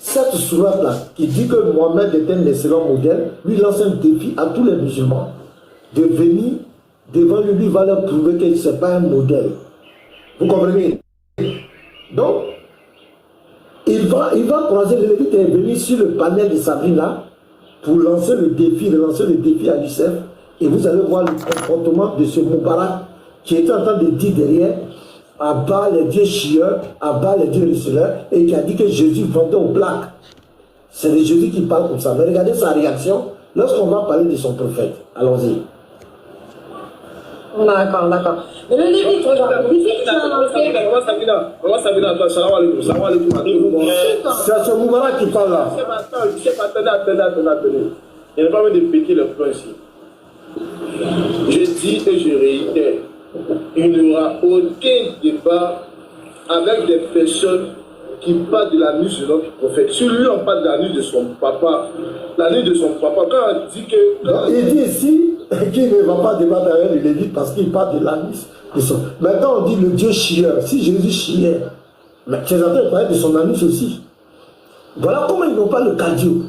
cette sourate-là, qui dit que Mohamed est un excellent modèle, lui lance un défi à tous les musulmans de venir devant lui, lui va leur prouver que ce n'est pas un modèle. Vous comprenez? Donc, il va croiser le Lévite et venir sur le panel de Sabrina pour lancer le défi à Youssef. Et vous allez voir le comportement de ce Moubarak qui est en train de dire derrière Abba les dieux chieurs, Abba les dieux receleurs, et qui a dit que Jésus vendait au black. C'est de Jésus qui parle comme ça. Mais regardez sa réaction lorsqu'on va parler de son prophète. Allons-y. D'accord. Mais le Lévite, regarde, le Lévite, c'est ce Moubarak qui parle là. Attendez. Il n'y a pas besoin de péter le plan ici. Je dis et je réitère, il n'y aura aucun débat avec des personnes qui parlent de la nuit de notre prophète. Si lui, on parle de la nuit de son papa, quand on dit que... Donc, il dit ici qu'il ne va pas débattre avec le Lévite parce qu'il parle de la nuit de son... Maintenant, on dit le Dieu chieur. Si Jésus chiait, mais ses enfants parlaient de son anus aussi. Voilà comment ils n'ont pas le cardio.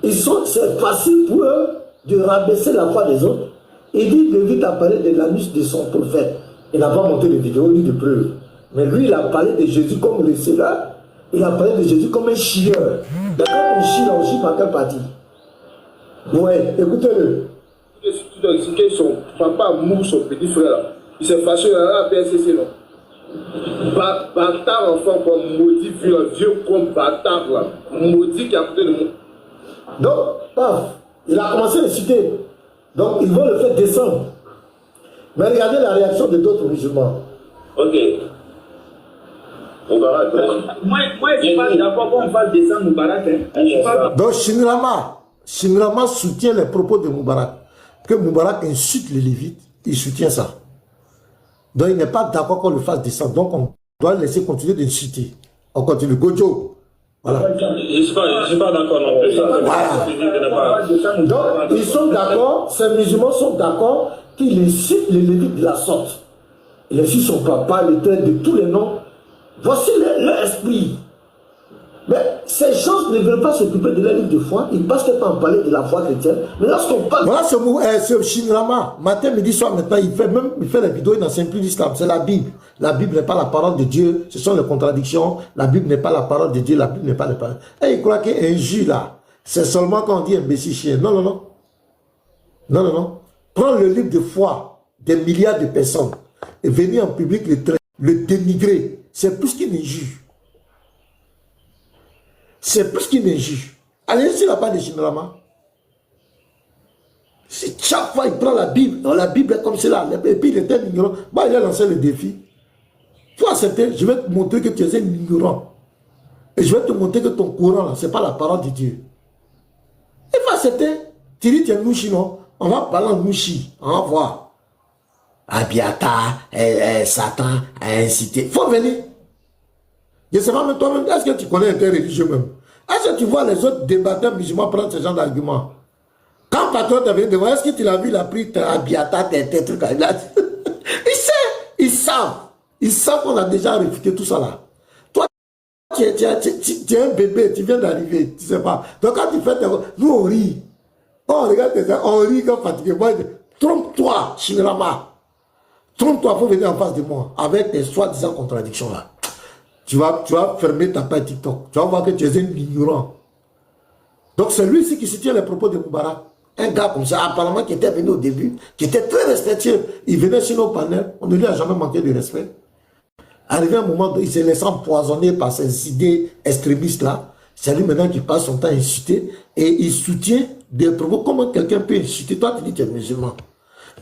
C'est facile pour eux de rabaisser la foi des autres. Il dit Lévite a parlé de l'anus de son prophète. Il n'a pas monté de vidéo ni de preuves. Mais lui, il a parlé de Jésus comme le Seigneur. Il a parlé de Jésus comme un chieur. D'accord, on chie par quelle partie? Ouais, écoutez-le. Que son papa moue son petit frère, il s'est fâché dans la PSCC, non? Bâtard enfant comme maudit, vieux comme bâtard là. Maudit qui a côté de moi. Donc, paf, il a commencé à citer. Donc, ils vont le faire descendre. Mais regardez la réaction de d'autres musulmans. Ok. Moi, je ne suis pas d'accord qu'on fasse descendre Moubarak. Donc, Shinrama soutient les propos de Moubarak. Que Moubarak insulte les Lévites, il soutient ça. Donc il n'est pas d'accord qu'on le fasse descendre. Donc on doit le laisser continuer d'insulter. On continue. Gojo. Voilà. Je ne suis pas d'accord non plus. Voilà. Donc ils sont d'accord, ces musulmans sont d'accord qu'ils incitent les lévites de la sorte. Il incite son papa, il traite de tous les noms. Voici leur esprit. Mais ces gens ne veulent pas s'occuper de leur livre de foi. Ils passent le temps à parler de la foi chrétienne. Mais lorsqu'on parle... Voilà ce Shinrama. Matin, midi, soir, maintenant, il fait des vidéos, il n'enseigne plus l'islam. C'est la Bible. La Bible n'est pas la parole de Dieu. Ce sont les contradictions. La Bible n'est pas la parole de Dieu. La Bible n'est pas la parole. Et il croit qu'un jus là, c'est seulement quand on dit imbécile chien. Non, non, non. Non, non, non. Prends le livre de foi des milliards de personnes et venir en public le dénigrer. C'est plus qu'une injure. C'est plus qu'il ne juge. Allez, s'il n'a pas de Shinrama. Chaque fois, il prend la Bible. Non, la Bible est comme cela. Et puis, il était ignorant. Bah, il a lancé le défi. Il faut accepter. Je vais te montrer que tu es un ignorant. Et je vais te montrer que ton courant, ce n'est pas la parole de Dieu. Il faut accepter. Tu dis, tu es Nouchi, non? On va parler en Nouchi. On va voir. Abiata, Satan a incité. Il faut venir. Je ne sais pas, mais toi-même, est-ce que tu connais un tel religieux même? Est-ce que tu vois les autres débatteurs musulmans prendre ce genre d'arguments? Quand patron t'est venu devant, est-ce que tu l'as vu, il a pris Abiata, tes trucs? Il sait, ils savent. Ils savent qu'on a déjà réfuté tout ça là. Toi, tu es un bébé, tu viens d'arriver, tu ne sais pas. Donc quand tu fais tes... Nous, on rit. Quand on regarde tes... On rit quand fatigué. Trompe-toi, Shinrama. Trompe-toi, il faut venir en face de moi avec tes soi-disant contradictions là. Tu vas fermer ta page TikTok. Tu vas voir que tu es un ignorant. Donc c'est lui ici qui soutient les propos de Moubarak. Un gars comme ça, apparemment qui était venu au début, qui était très respectueux. Il venait sur nos panels, on ne lui a jamais manqué de respect. Arrivé un moment, il se laissait empoisonner par ces idées extrémistes là. C'est lui maintenant qui passe son temps à insulter et il soutient des propos. Comment quelqu'un peut insulter? Toi tu dis que tu es musulman.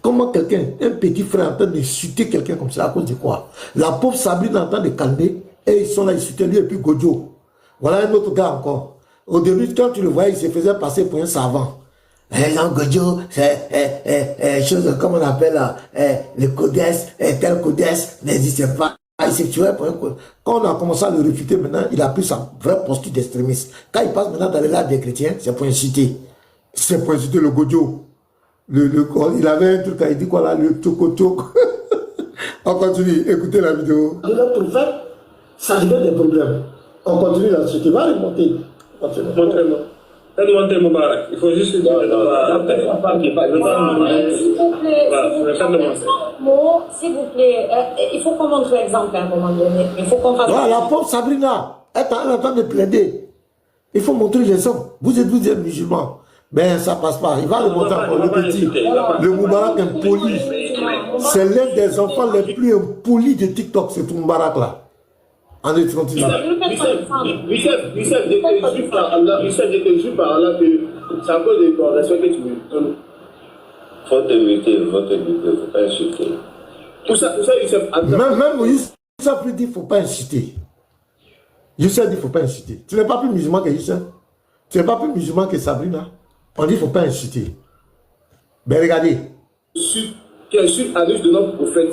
Comment quelqu'un, un petit frère, est en train d'insulter quelqu'un comme ça à cause de quoi? La pauvre Sabrine est en train de calmer. Et ils sont là, ils soutiennent lui et puis Gojo. Voilà un autre gars encore. Au début, quand tu le voyais, il se faisait passer pour un savant. Non, Gojo, c'est chose comme on appelle là, le codex, tel codex n'existe pas. Il s'est tué pour un codex. Quand on a commencé à le réfuter, maintenant, il a pris sa vraie posture d'extrémiste. Quand il passe maintenant dans les lacs des chrétiens, c'est pour inciter. C'est pour inciter le Gojo. Il avait un truc, il dit quoi là, le toko-toko. On continue, écoutez la vidéo. Le prophète, ça devient des problèmes. On continue là-dessus. Tu vas remonter. Montrez-moi. Montrez Moubarak. Il faut juste dire. S'il vous plaît, il faut qu'on montre l'exemple à un moment donné. Il faut qu'on fasse. Voilà, la pauvre Sabrina, elle est en train de plaider. Il faut montrer l'exemple. Vous êtes musulman. Mais ça passe pas. Il va le montrer encore, le petit. Le Moubarak impoli. C'est l'un des enfants les plus impolis de TikTok, c'est tout Moubarak là. En est continue. Youssef, j'étais juste par Allah que c'est à cause de ton respect que tu me donnes. Faut t'éviter, faut pas insulter. Pour ça, Youssef, même Youssef lui dit, il ne faut pas inciter. Youssef dit, il ne faut pas inciter. Tu n'es pas plus musulman que Youssef. Tu n'es pas plus musulman que Sabrina. On dit, il ne faut pas inciter. Mais regardez. Qui insulte à l'âge de notre prophète.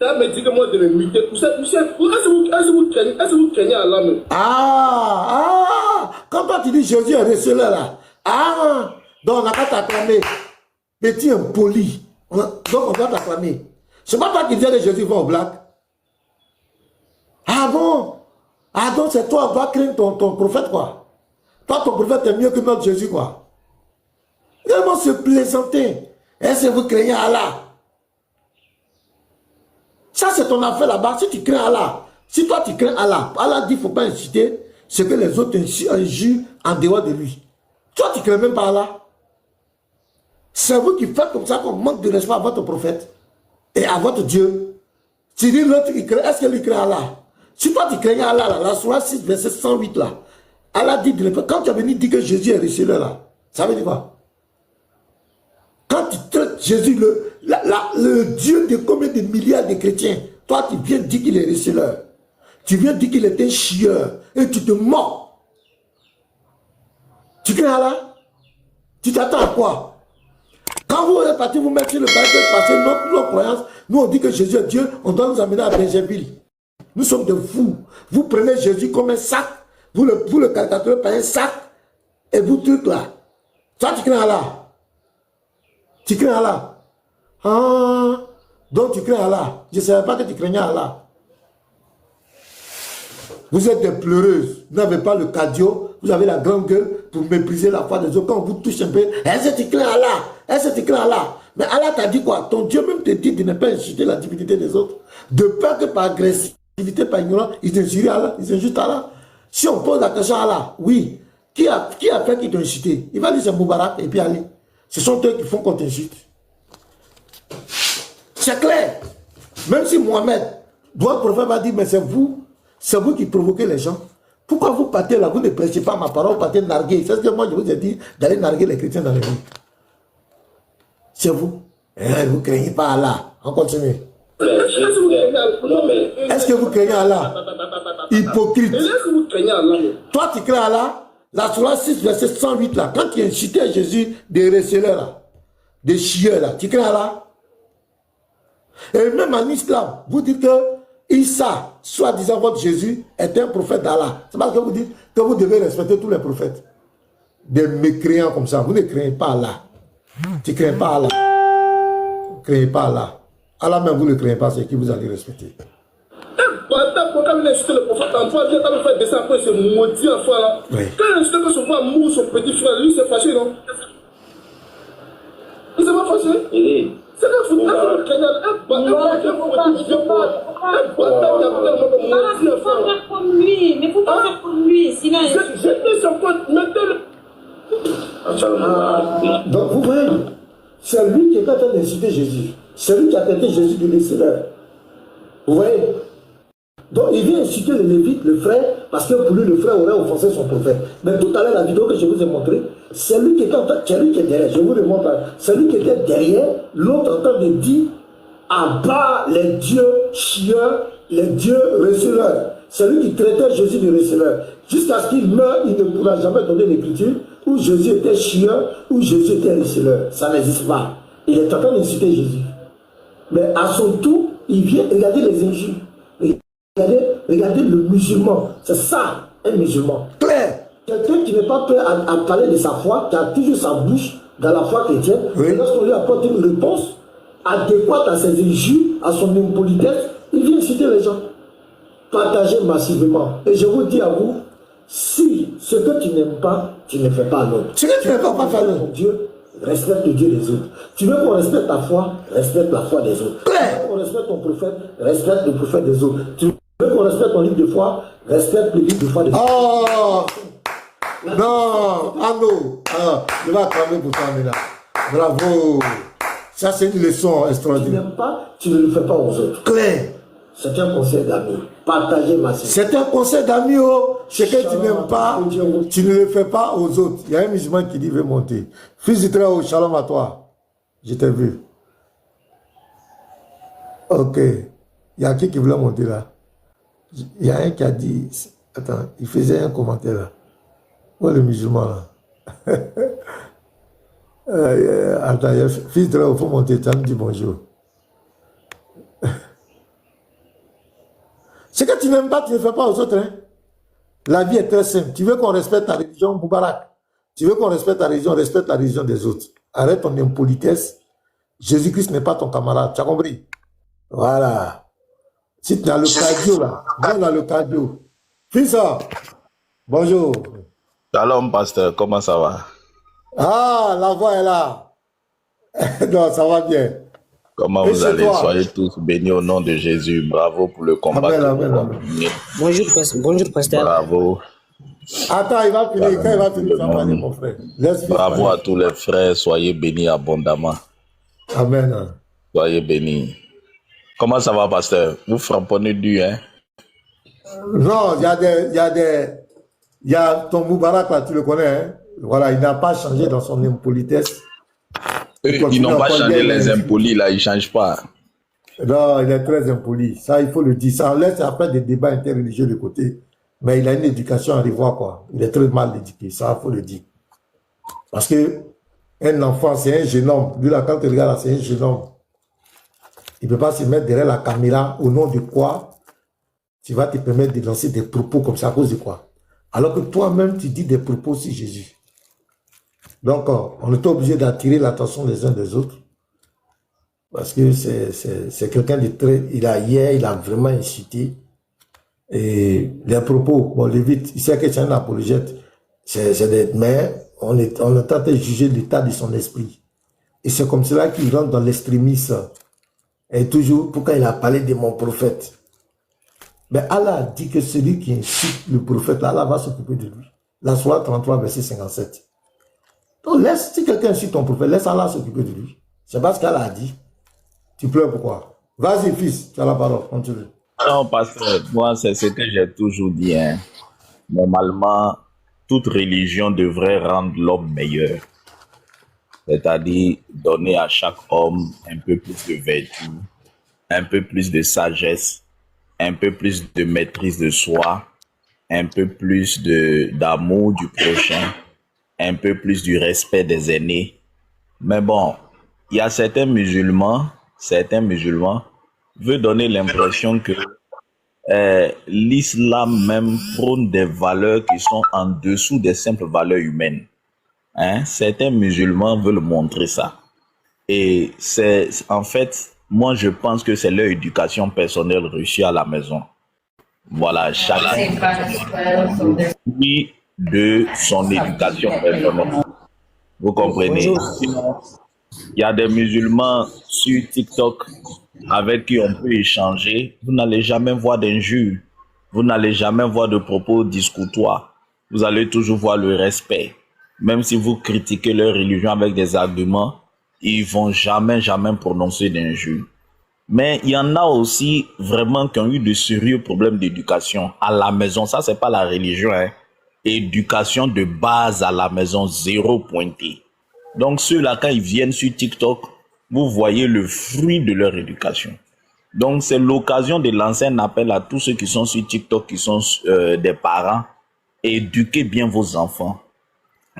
Ça me dit que moi de me muter. Pour ça, Youssef, est-ce que vous craignez Allah même? Quand toi tu dis Jésus est receleur là. Donc on n'a pas t'acclamer. Petit impoli. Donc on doit t'acclamer. C'est pas toi qui dis que Jésus va au black. Ah bon? Donc c'est toi, on va craindre ton prophète quoi. Toi ton prophète est mieux que notre Jésus quoi. Vraiment se plaisanter. Est-ce que vous craignez Allah? Ça, c'est ton affaire là-bas. Si tu crains Allah, si toi tu crains Allah, Allah dit qu'il ne faut pas inciter ce que les autres injurent en dehors de lui. Toi, tu ne crains même pas Allah. C'est vous qui faites comme ça qu'on manque de respect à votre prophète et à votre Dieu. Tu dis l'autre qui craint, est-ce que lui craint Allah? Si toi tu crains Allah, là, la Sourate 6, verset 108 là, Allah dit, quand tu as venu dire que Jésus est receleur là, ça veut dire quoi? Quand tu traites Jésus, le Dieu de combien de milliards de chrétiens, toi tu viens dire qu'il est receleur. Tu viens dire qu'il est un chieur. Et tu te moques. Tu crains Allah? Tu t'attends à quoi? Quand vous êtes parti vous mettre sur le bateau parce que nos croyances, nous on dit que Jésus est Dieu, on doit nous amener à Benjerville. Nous sommes de fous. Vous prenez Jésus comme un sac, vous le caricaturez par un sac, et vous truc là. Toi tu crains Allah. Tu crains Allah. Ah, donc tu crains Allah. Je ne savais pas que tu craignais Allah. Vous êtes des pleureuses. Vous n'avez pas le cardio. Vous avez la grande gueule pour mépriser la foi des autres. Quand on vous touche un peu, est-ce que tu crains Allah? Est-ce que tu crains Allah? Mais Allah t'a dit quoi? Ton Dieu même te dit de ne pas insulter la divinité des autres. De peur que par agressivité, par ignorance, ils insultent Allah. Ils insultent Allah. Si on pose la question à Allah, oui, qui a fait qu'ils t'ont insulté? Il va dire c'est Moubarak et puis Ali. Ce sont eux qui font qu'on t'insulte. C'est clair. Même si Mohamed, votre prophète va dire, mais c'est vous qui provoquez les gens. Pourquoi vous partez là, vous ne prêchez pas ma parole, vous partez narguer? C'est ce que moi je vous ai dit, d'aller narguer les chrétiens dans les rues. C'est vous. Vous ne craignez pas Allah. On continue. Est-ce que vous craignez Allah? Hypocrite. Est-ce que vous craignez Allah? Toi, tu crains Allah? La Surah 6, verset 108 là, quand tu as incité à Jésus des receleurs là, des chieurs là, tu crains Allah? Et même en islam, vous dites que Issa, soi-disant votre Jésus, est un prophète d'Allah. C'est parce que vous dites que vous devez respecter tous les prophètes. Des mécréants comme ça, vous ne craignez pas Allah. Tu ne crains pas Allah. Vous ne craignez pas Allah. Allah même vous ne craignez pas, c'est qui vous allez respecter. Quand il a incité le prophète Antoine, il a fait descendre après ce maudit enfant là. Oui. Quand il a incité que son frère mourut, son petit frère, lui s'est fâché, non? Il s'est pas fâché? C'est la faute. Il faut faire comme lui. Mais il faut pas faire comme lui. Sinon, j'étais sur quoi? Mettez-le. Donc vous voyez, c'est lui qui est en train d'inciter Jésus. C'est lui qui a traité Jésus de décédeur. Vous voyez? Donc il vient inciter le Lévite, le frère, parce que pour lui, le frère aurait offensé son prophète. Mais tout à l'heure, la vidéo que je vous ai montrée, c'est lui qui était en train, c'est lui qui est derrière, je vous le montre, c'est lui qui était derrière, l'autre en train de dire, à bas les dieux chiens, les dieux receleurs. C'est lui qui traitait Jésus de receleur. Jusqu'à ce qu'il meure, il ne pourra jamais donner l'écriture où Jésus était chien, où Jésus était receleur. Ça n'existe pas. Il est en train d'insulter Jésus. Mais à son tour, il vient regarder les injures. Regardez le musulman. C'est ça, un musulman. Clair. Quelqu'un qui n'est pas prêt à parler de sa foi, qui a toujours sa bouche dans la foi chrétienne, oui. Lorsqu'on lui apporte une réponse adéquate à ses injures, à son impolitesse, il vient citer les gens. Partagez massivement. Et je vous dis à vous, si ce que tu n'aimes pas, tu ne fais pas l'autre. Ce que tu n'aimes pas faire l'autre. Dieu, respecte le Dieu des autres. Tu veux qu'on respecte ta foi, respecte la foi des autres. Claire. Tu veux qu'on respecte ton prophète, respecte le prophète des autres. Tu veux qu'on respecte ton livre de foi, respecte le livre de foi des autres. Oh non, Arnaud, je vais acclamer pour toi, Amina. Bravo. Ça, c'est une leçon extraordinaire. Tu n'aimes pas, tu ne le fais pas aux autres. Claire. C'est un conseil d'amis. Partagez ma série. C'est un conseil d'amis. Oh. Ce que tu n'aimes pas, tu ne le fais pas aux autres. Il y a un musulman qui dit veut monter. Fils du très-haut, shalom à toi. Je t'ai vu. Ok. Il y a qui voulait monter là? Il y a un qui a dit. Attends, il faisait un commentaire là. Où est le musulman là? Attends, fils du très-haut, il faut monter. Tu as me dit bonjour. Ce que tu n'aimes pas, tu ne fais pas aux autres. Hein? La vie est très simple. Tu veux qu'on respecte ta religion, Moubarak. Tu veux qu'on respecte ta religion, respecte la religion des autres. Arrête ton impolitesse. Jésus-Christ n'est pas ton camarade. Tu as compris? Voilà. Si tu as le cardio là, viens dans le cardio. Fils, bonjour. Shalom, pasteur. Comment ça va? Ah, la voix est là. Non, ça va bien. Comment vous allez? Soyez tous bénis au nom de Jésus. Bravo pour le combat. Amen, amen, amen. Bonjour, pasteur. Bravo. Attends, il va finir. Quand il va finir, ça va aller, mon frère. Bravo à tous les frères. Soyez bénis abondamment. Amen. Soyez bénis. Comment ça va, pasteur? Vous frapponnez du, hein? Non, il y a ton Moubarak là, tu le connais, hein? Voilà, il n'a pas changé dans son impolitesse. Ils n'ont pas changé les impolis, là, ils ne changent pas. Non, il est très impoli. Ça, il faut le dire. Ça laisse après des débats interreligieux de côté. Mais il a une éducation à revoir, quoi. Il est très mal éduqué. Ça, il faut le dire. Parce que Un enfant, c'est un jeune homme. Lui, là, quand tu regardes, là, c'est un jeune homme. Il ne peut pas se mettre derrière la caméra au nom de quoi tu vas te permettre de lancer des propos comme ça à cause de quoi? Alors que toi-même, tu dis des propos sur Jésus. Donc, on est obligé d'attirer l'attention des uns des autres. Parce que c'est quelqu'un de très... Il a vraiment incité. Et les propos, bon, Lévite, il sait que c'est un apologète. Mais on est en train de juger l'état de son esprit. Et c'est comme cela qu'il rentre dans l'extrémisme. Et toujours, pourquoi il a parlé de mon prophète? Mais Allah a dit que celui qui incite le prophète, Allah va s'occuper de lui. La Sourate 33, verset 57. Donc laisse, si quelqu'un incite ton prophète, laisse Allah s'occuper de lui. C'est pas ce qu'Allah a dit. Tu pleures pourquoi? Vas-y, fils, tu as la parole, continue. Non, parce que moi, c'est ce que j'ai toujours dit. Hein. Normalement, toute religion devrait rendre l'homme meilleur. C'est-à-dire donner à chaque homme un peu plus de vertu, un peu plus de sagesse, un peu plus de maîtrise de soi, un peu plus d'amour du prochain, un peu plus du respect des aînés. Mais bon, il y a certains musulmans veulent donner l'impression que l'islam même prône des valeurs qui sont en dessous des simples valeurs humaines. Hein? Certains musulmans veulent montrer ça. Et en fait, moi je pense que c'est leur éducation personnelle reçue à la maison. Voilà, chacun de son éducation personnelle. Vous comprenez? Il y a des musulmans sur TikTok avec qui on peut échanger. Vous n'allez jamais voir d'injures. Vous n'allez jamais voir de propos discoutoires. Vous allez toujours voir le respect. Même si vous critiquez leur religion avec des arguments, ils vont jamais prononcer d'injures. Mais il y en a aussi vraiment qui ont eu de sérieux problèmes d'éducation à la maison. Ça, c'est pas la religion, hein. Éducation de base à la maison, 0 pointé. Donc ceux-là, quand ils viennent sur TikTok, vous voyez le fruit de leur éducation. Donc c'est l'occasion de lancer un appel à tous ceux qui sont sur TikTok, qui sont des parents. Éduquez bien vos enfants.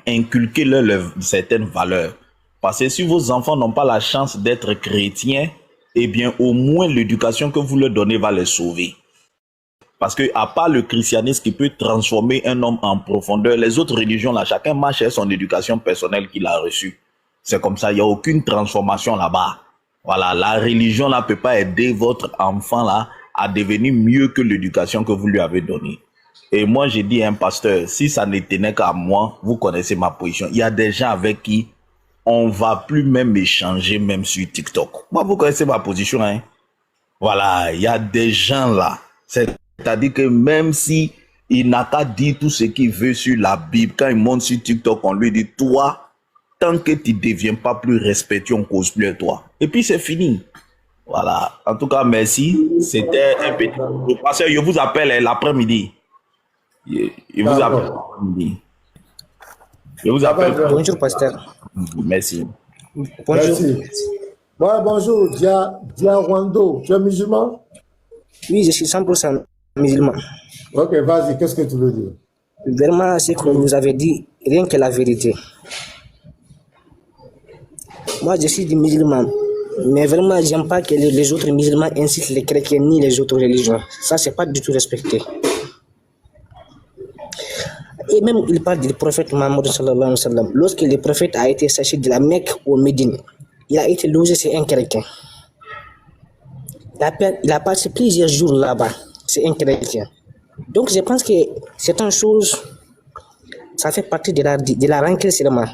Inculquez-leur certaines valeurs. Parce que si vos enfants n'ont pas la chance d'être chrétiens, eh bien au moins l'éducation que vous leur donnez va les sauver. Parce que à part le christianisme qui peut transformer un homme en profondeur, les autres religions là, chacun marche avec son éducation personnelle qu'il a reçue. C'est comme ça, il n'y a aucune transformation là-bas. Voilà, la religion là peut pas aider votre enfant là à devenir mieux que l'éducation que vous lui avez donnée. Et moi j'ai dit à un pasteur, si ça ne tenait qu'à moi, vous connaissez ma position. Il y a des gens avec qui on va plus même échanger même sur TikTok. Moi vous connaissez ma position, hein. Voilà, il y a des gens là. C'est-à-dire que même si il n'a qu'à dire tout ce qu'il veut sur la Bible, quand il monte sur TikTok, on lui dit, toi, tant que tu ne deviens pas plus respectueux, on cause plus de toi. Et puis c'est fini. Voilà. En tout cas, merci. C'était un petit... Parce que je vous appelle l'après-midi. Je vous appelle l'après-midi. Je vous appelle. Bonjour, pasteur. Merci. Bonjour. Merci. Ouais, bonjour, Dia Wando. Tu es musulman? Oui, je suis 100% musulman. Ok, vas-y, qu'est-ce que tu veux dire? Vraiment, ce que vous avez dit, rien que la vérité. Moi, je suis des musulmans. Mais vraiment, j'aime pas que les autres musulmans incitent les chrétiens ni les autres religions. Ça, c'est pas du tout respecté. Et même, il parle du prophète Mohammed sallallahu alayhi wa sallam. Lorsque le prophète a été cherché de la Mecque au Médine, il a été logé chez un chrétien. Il a passé plusieurs jours là-bas. C'est un chrétien. Donc, je pense que certaines choses, ça fait partie de la rancune seulement.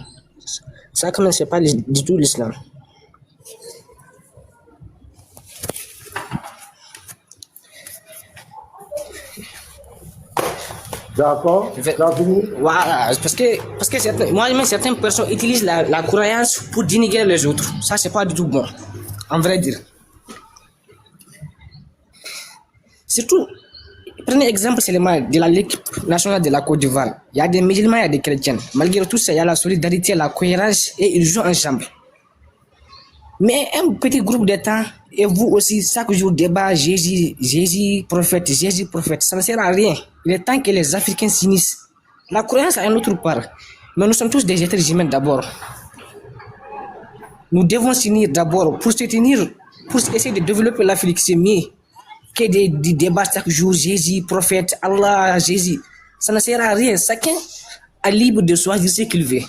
Ça, quand même, c'est pas du tout l'islam. D'accord. Voilà, parce que certaines personnes utilisent la croyance pour dénigrer les autres. Ça, c'est pas du tout bon, en vrai dire. Surtout, prenez exemple seulement de l'équipe nationale de la Côte d'Ivoire. Il y a des musulmans, il y a des chrétiens. Malgré tout ça, il y a la solidarité, la cohérence et ils jouent ensemble. Mais un petit groupe de temps, et vous aussi, chaque jour débat Jésus, prophète, ça ne sert à rien. Il est temps que les Africains s'unissent. La croyance a un autre part. Mais nous sommes tous des êtres humains d'abord. Nous devons s'unir d'abord pour soutenir, pour essayer de développer l'Afrique. C'est mieux que des débats chaque jour, Jésus, prophète, Allah, Jésus. Ça ne sert à rien. Chacun est libre de choisir ce qu'il veut.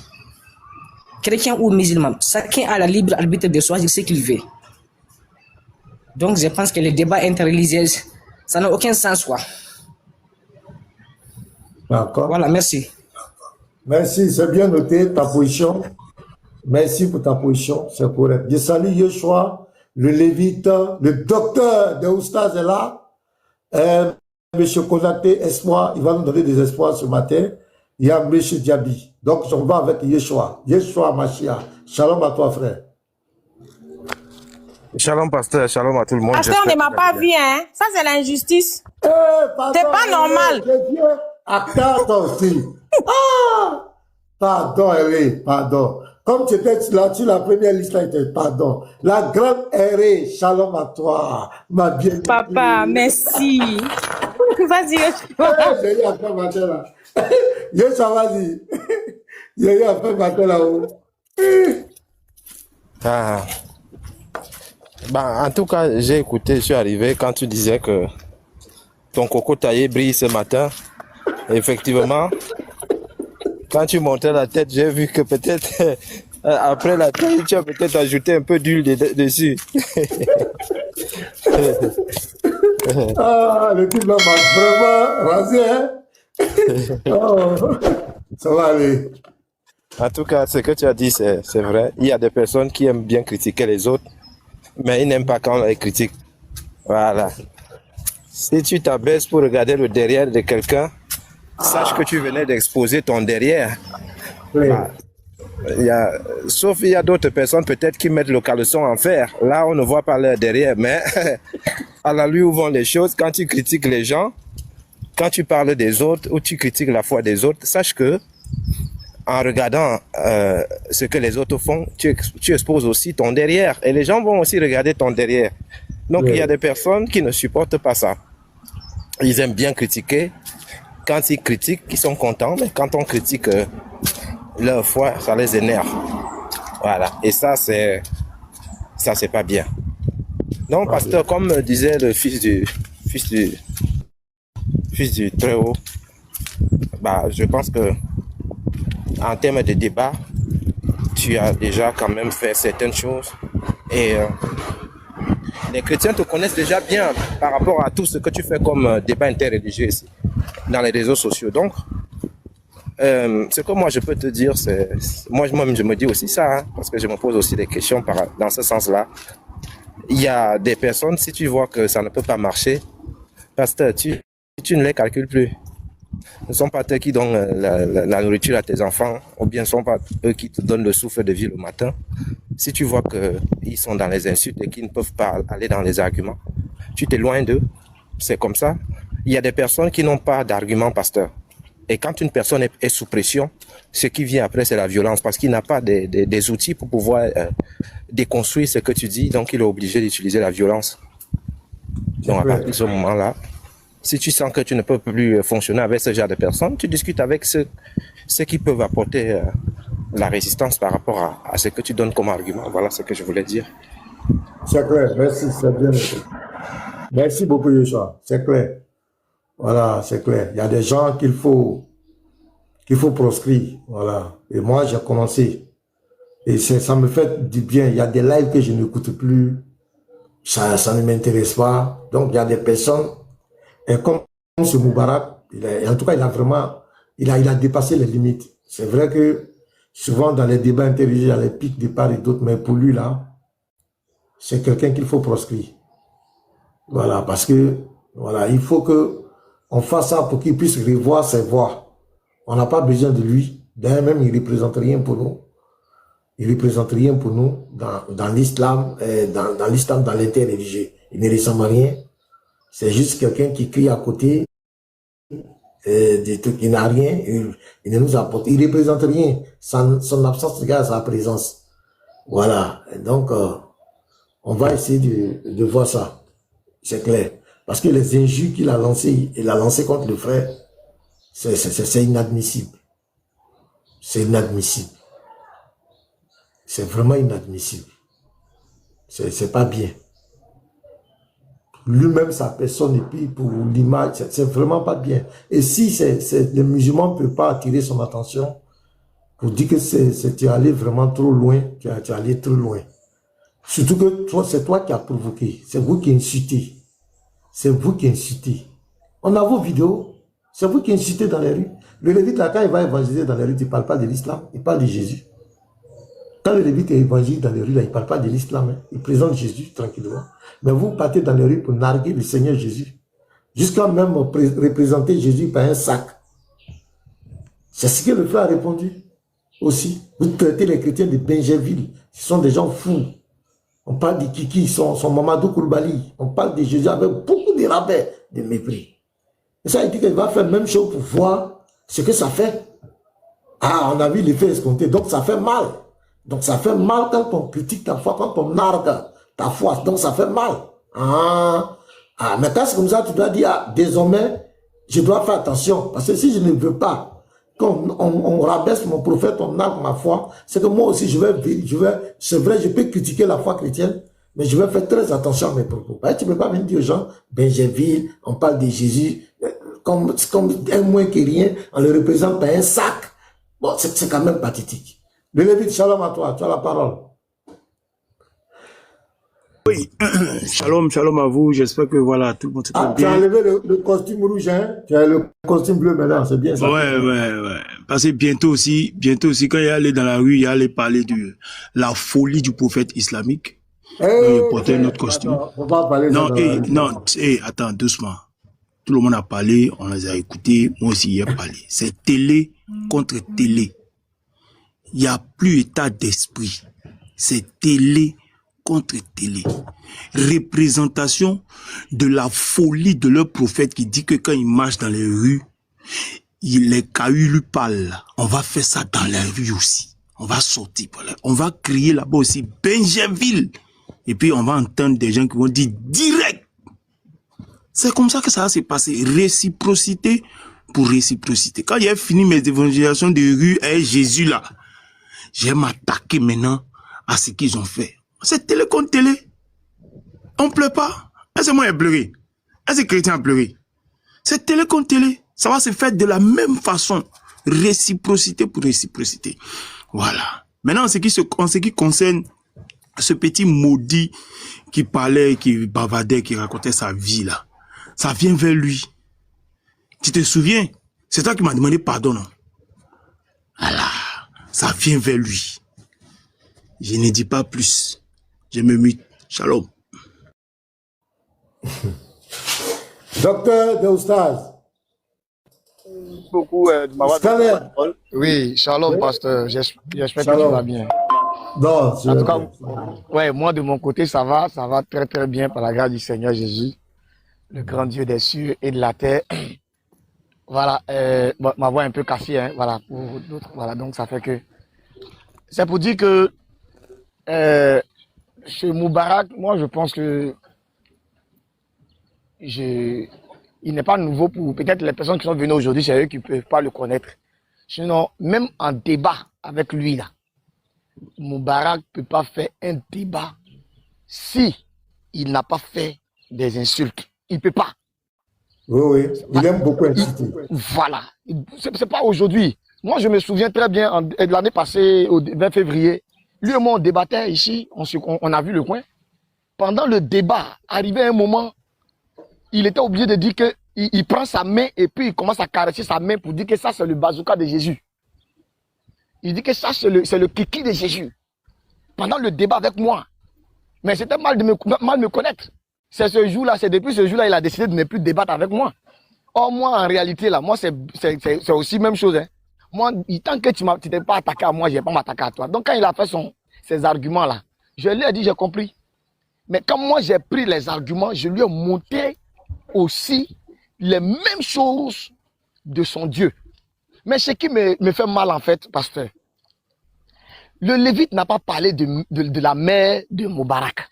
Chrétien ou musulman, chacun a la libre arbitre de choisir ce qu'il veut. Donc je pense que les débats interreligieux, ça n'a aucun sens, quoi. D'accord. Voilà, merci. Merci, c'est bien noté ta position. Merci pour ta position, c'est correct. Je salue Yeshua, le lévite, le docteur de Oustaz est là. Monsieur Konaté, Espoir, il va nous donner des espoirs ce matin. Il y a Monsieur Diaby. Donc, on va avec Yeshua. Yeshua Mashiach. Shalom à toi, frère. Shalom, pasteur. Shalom à tout le monde. Pasteur, on ne m'a pas vu, hein. Ça, c'est l'injustice. Pardon, C'est pas normal. Dieu, attends toi aussi. Pardon, Hervé, pardon. Comme tu étais là, sur la première liste, là, pardon. La grande Hervé, shalom à toi, ma bien. Papa, merci. Vas-y, J'ai eu après matin là. Yeshua, vas-y. J'ai eu après matin là-haut. En tout cas, j'ai écouté, je suis arrivé quand tu disais que ton coco taillé brille ce matin. Effectivement, quand tu montais la tête, j'ai vu que peut-être après la taille, tu as peut-être ajouté un peu d'huile dessus. Le type là m'a vraiment rasé, hein? Ça va aller. En tout cas, ce que tu as dit, c'est vrai. Il y a des personnes qui aiment bien critiquer les autres, mais ils n'aiment pas quand on les critique. Voilà. Si tu t'abaisses pour regarder le derrière de quelqu'un, sache que tu venais d'exposer ton derrière. Oui. Sauf il y a d'autres personnes peut-être qui mettent le caleçon en fer. Là, on ne voit pas leur derrière, mais à la lui où vont les choses, quand tu critiques les gens, quand tu parles des autres ou tu critiques la foi des autres, sache que en regardant ce que les autres font, tu exposes aussi ton derrière. Et les gens vont aussi regarder ton derrière. Donc, il y a des personnes qui ne supportent pas ça. Ils aiment bien critiquer. Quand ils critiquent, ils sont contents. Mais quand on critique leur foi, ça les énerve. Voilà. Et ça, c'est pas bien. Donc, pasteur, comme disait le fils du Très-Haut, je pense que en termes de débat, tu as déjà quand même fait certaines choses et les chrétiens te connaissent déjà bien par rapport à tout ce que tu fais comme débat interreligieux ici, dans les réseaux sociaux. Donc, ce que moi je peux te dire, c'est moi-même je me dis aussi ça, hein, parce que je me pose aussi des questions dans ce sens-là. Il y a des personnes, si tu vois que ça ne peut pas marcher, pasteur, tu ne les calcules plus. Ne sont pas eux qui donnent la nourriture à tes enfants, ou bien ne sont pas eux qui te donnent le souffle de vie le matin. Si tu vois qu'ils sont dans les insultes et qu'ils ne peuvent pas aller dans les arguments, tu t'éloignes d'eux. C'est comme ça. Il y a des personnes qui n'ont pas d'arguments, pasteur. Et quand une personne est sous pression, ce qui vient après, c'est la violence, parce qu'il n'a pas des outils pour pouvoir déconstruire ce que tu dis, donc il est obligé d'utiliser la violence. Donc à partir de ce moment-là, si tu sens que tu ne peux plus fonctionner avec ce genre de personnes, tu discutes avec ceux qui peuvent apporter la résistance par rapport à ce que tu donnes comme argument. Voilà ce que je voulais dire. C'est clair, merci, c'est bien. Merci beaucoup, Yeshua, c'est clair. Voilà, c'est clair. Il y a des gens qu'il faut proscrire. Voilà. Et moi, j'ai commencé. Et ça me fait du bien. Il y a des lives que je n'écoute plus. Ça ne m'intéresse pas. Donc, il y a des personnes. Et comme ce Moubarak, en tout cas, il a dépassé les limites. C'est vrai que souvent dans les débats interreligieux, il y a les pics de part et d'autre, mais pour lui, là, c'est quelqu'un qu'il faut proscrire. Voilà, parce que, voilà, il faut que on fasse ça pour qu'il puisse revoir ses voix. On n'a pas besoin de lui. D'ailleurs, même, il ne représente rien pour nous. Il ne représente rien pour nous dans l'islam, dans l'interreligieux. Il ne ressemble à rien. C'est juste quelqu'un qui crie à côté, des trucs, il n'a rien, il ne nous apporte, il ne représente rien. Son absence regarde sa présence. Voilà. Et donc, on va essayer de voir ça. C'est clair. Parce que les injures qu'il a lancées, il a lancé contre le frère, c'est inadmissible. C'est inadmissible. C'est vraiment inadmissible. C'est pas bien. Lui-même, sa personne, et puis pour l'image, c'est vraiment pas bien. Et si les musulmans ne peuvent pas attirer son attention pour dire que tu es allé vraiment trop loin, tu es allé trop loin. Surtout que c'est toi qui as provoqué. C'est vous qui incitez. C'est vous qui incitez. On a vos vidéos. C'est vous qui incitez dans les rues. Le lévite, là, quand il va évangéliser dans les rues, il ne parle pas de l'islam, il parle de Jésus. Quand le lévite évangélise dans les rues, là, il ne parle pas de l'islam. Hein. Il présente Jésus tranquillement. Mais vous partez dans les rues pour narguer le Seigneur Jésus. Jusqu'à même représenter Jésus par un sac. C'est ce que le frère a répondu aussi. Vous traitez les chrétiens de Benjerville. Ce sont des gens fous. On parle de Kiki, son Mamadou Koulibaly. On parle de Jésus avec beaucoup de rabais, de mépris. Et ça, il dit qu'il va faire la même chose pour voir ce que ça fait. Ah, on a vu l'effet escompté. Donc, ça fait mal. Donc, ça fait mal quand on critique ta foi, quand on nargue ta foi. Donc, ça fait mal. Mais quand c'est comme ça, tu dois dire, ah, désormais, je dois faire attention. Parce que si je ne veux pas qu'on on rabaisse mon prophète, on nargue ma foi, c'est que moi aussi, c'est vrai, je peux critiquer la foi chrétienne, mais je vais faire très attention à mes propos. Tu ne peux pas venir dire aux gens, Benjerville, on parle de Jésus, comme un moins que rien, on le représente par un sac. Bon, c'est quand même pathétique. Le Lévite, shalom à toi, tu as la parole. Oui, shalom à vous, j'espère que voilà, tout le monde se porte bien. Tu as enlevé le costume rouge, hein? Tu as le costume bleu maintenant, c'est bien ça. Ouais. Parce que bientôt aussi, quand il allait dans la rue, il allait parler de la folie du prophète islamique. Il portait notre costume. Attends, on va parler attends, doucement. Tout le monde a parlé, on les a écoutés, moi aussi j'ai parlé. C'est télé contre télé. Il n'y a plus état d'esprit. C'est télé contre télé. Représentation de la folie de leur prophète qui dit que quand il marche dans les rues, les cailloux lui parlent. On va faire ça dans les rues aussi. On va sortir par là. On va crier là-bas aussi Benjerville. Et puis on va entendre des gens qui vont dire direct. C'est comme ça que ça va se passer. Réciprocité pour réciprocité. Quand j'ai fini mes évangélisations de rue avec Jésus là, je vais m'attaquer maintenant à ce qu'ils ont fait. C'est télé contre télé. On pleure pas. Est-ce que moi j'ai pleuré? Est-ce que chrétien a pleuré? C'est télé contre télé. Ça va se faire de la même façon. Réciprocité pour réciprocité. Voilà. Maintenant, en ce qui concerne ce petit maudit qui parlait, qui bavardait, qui racontait sa vie là, ça vient vers lui. Tu te souviens? C'est toi qui m'as demandé pardon, non? Voilà. Ça vient vers lui. Je ne dis pas plus. Je me mute. Shalom. Docteur Deustaz. Beaucoup de m'avoir donné la parole. Oui, shalom, pasteur. J'espère que tu vas bien. Non, en tout cas, ouais, moi de mon côté, ça va très très bien par la grâce du Seigneur Jésus, le grand Dieu des cieux et de la terre. Voilà, ma voix est un peu cassée, hein, voilà, pour d'autres, voilà, donc ça fait que... C'est pour dire que chez Moubarak, moi je pense que il n'est pas nouveau pour peut-être les personnes qui sont venues aujourd'hui, c'est eux qui ne peuvent pas le connaître. Sinon, même en débat avec lui là, Moubarak ne peut pas faire un débat si il n'a pas fait des insultes. Il ne peut pas. Oui, il aime beaucoup insulter. Voilà. C'est pas aujourd'hui. Moi, je me souviens très bien de l'année passée, au 20 février. Lui et moi, on débattait ici, on a vu le coin. Pendant le débat, arrivé un moment, il était obligé de dire qu'il prend sa main et puis il commence à caresser sa main pour dire que ça, c'est le bazooka de Jésus. Il dit que ça, c'est le kiki de Jésus. Pendant le débat avec moi. Mais c'était mal de me connaître. C'est ce jour-là, c'est depuis ce jour-là, il a décidé de ne plus débattre avec moi. Or, moi, en réalité, là, moi, c'est aussi même chose. Hein. Moi, tant que tu t'es pas attaqué à moi, je ne vais pas m'attaquer à toi. Donc, quand il a fait ses arguments-là, je lui ai dit, j'ai compris. Mais quand moi, j'ai pris les arguments, je lui ai montré aussi les mêmes choses de son Dieu. Mais ce qui me fait mal, en fait, pasteur, le Lévite n'a pas parlé de la mère de Moubarak.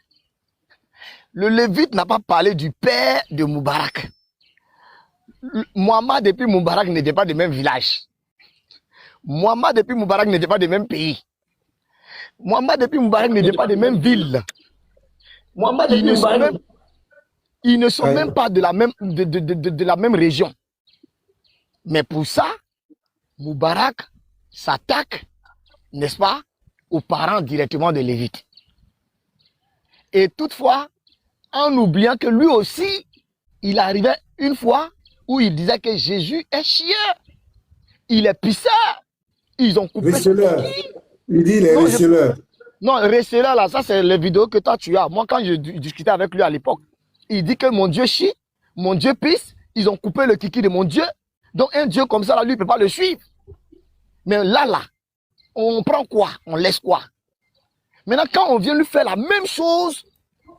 Le Lévite n'a pas parlé du père de Moubarak. Mohamed et puis Moubarak n'étaient pas du même village. Mohamed et puis Moubarak n'étaient pas du même pays. Mohamed et puis Moubarak n'étaient pas des mêmes villes. Ils ne sont même pas de la même, de la même région. Mais pour ça, Moubarak s'attaque, n'est-ce pas, aux parents directement de Lévite. Et toutefois, en oubliant que lui aussi, il arrivait une fois où il disait que Jésus est chien. Il est pisseur. Ils ont coupé. Il dit les receleurs. Non, receleurs là, ça c'est les vidéos que toi tu as. Moi, quand je discutais avec lui à l'époque, il dit que mon Dieu chie, mon Dieu pisse. Ils ont coupé le kiki de mon Dieu. Donc un Dieu comme ça, là, lui, il ne peut pas le suivre. Mais là, on prend quoi? On laisse quoi? Maintenant, quand on vient lui faire la même chose,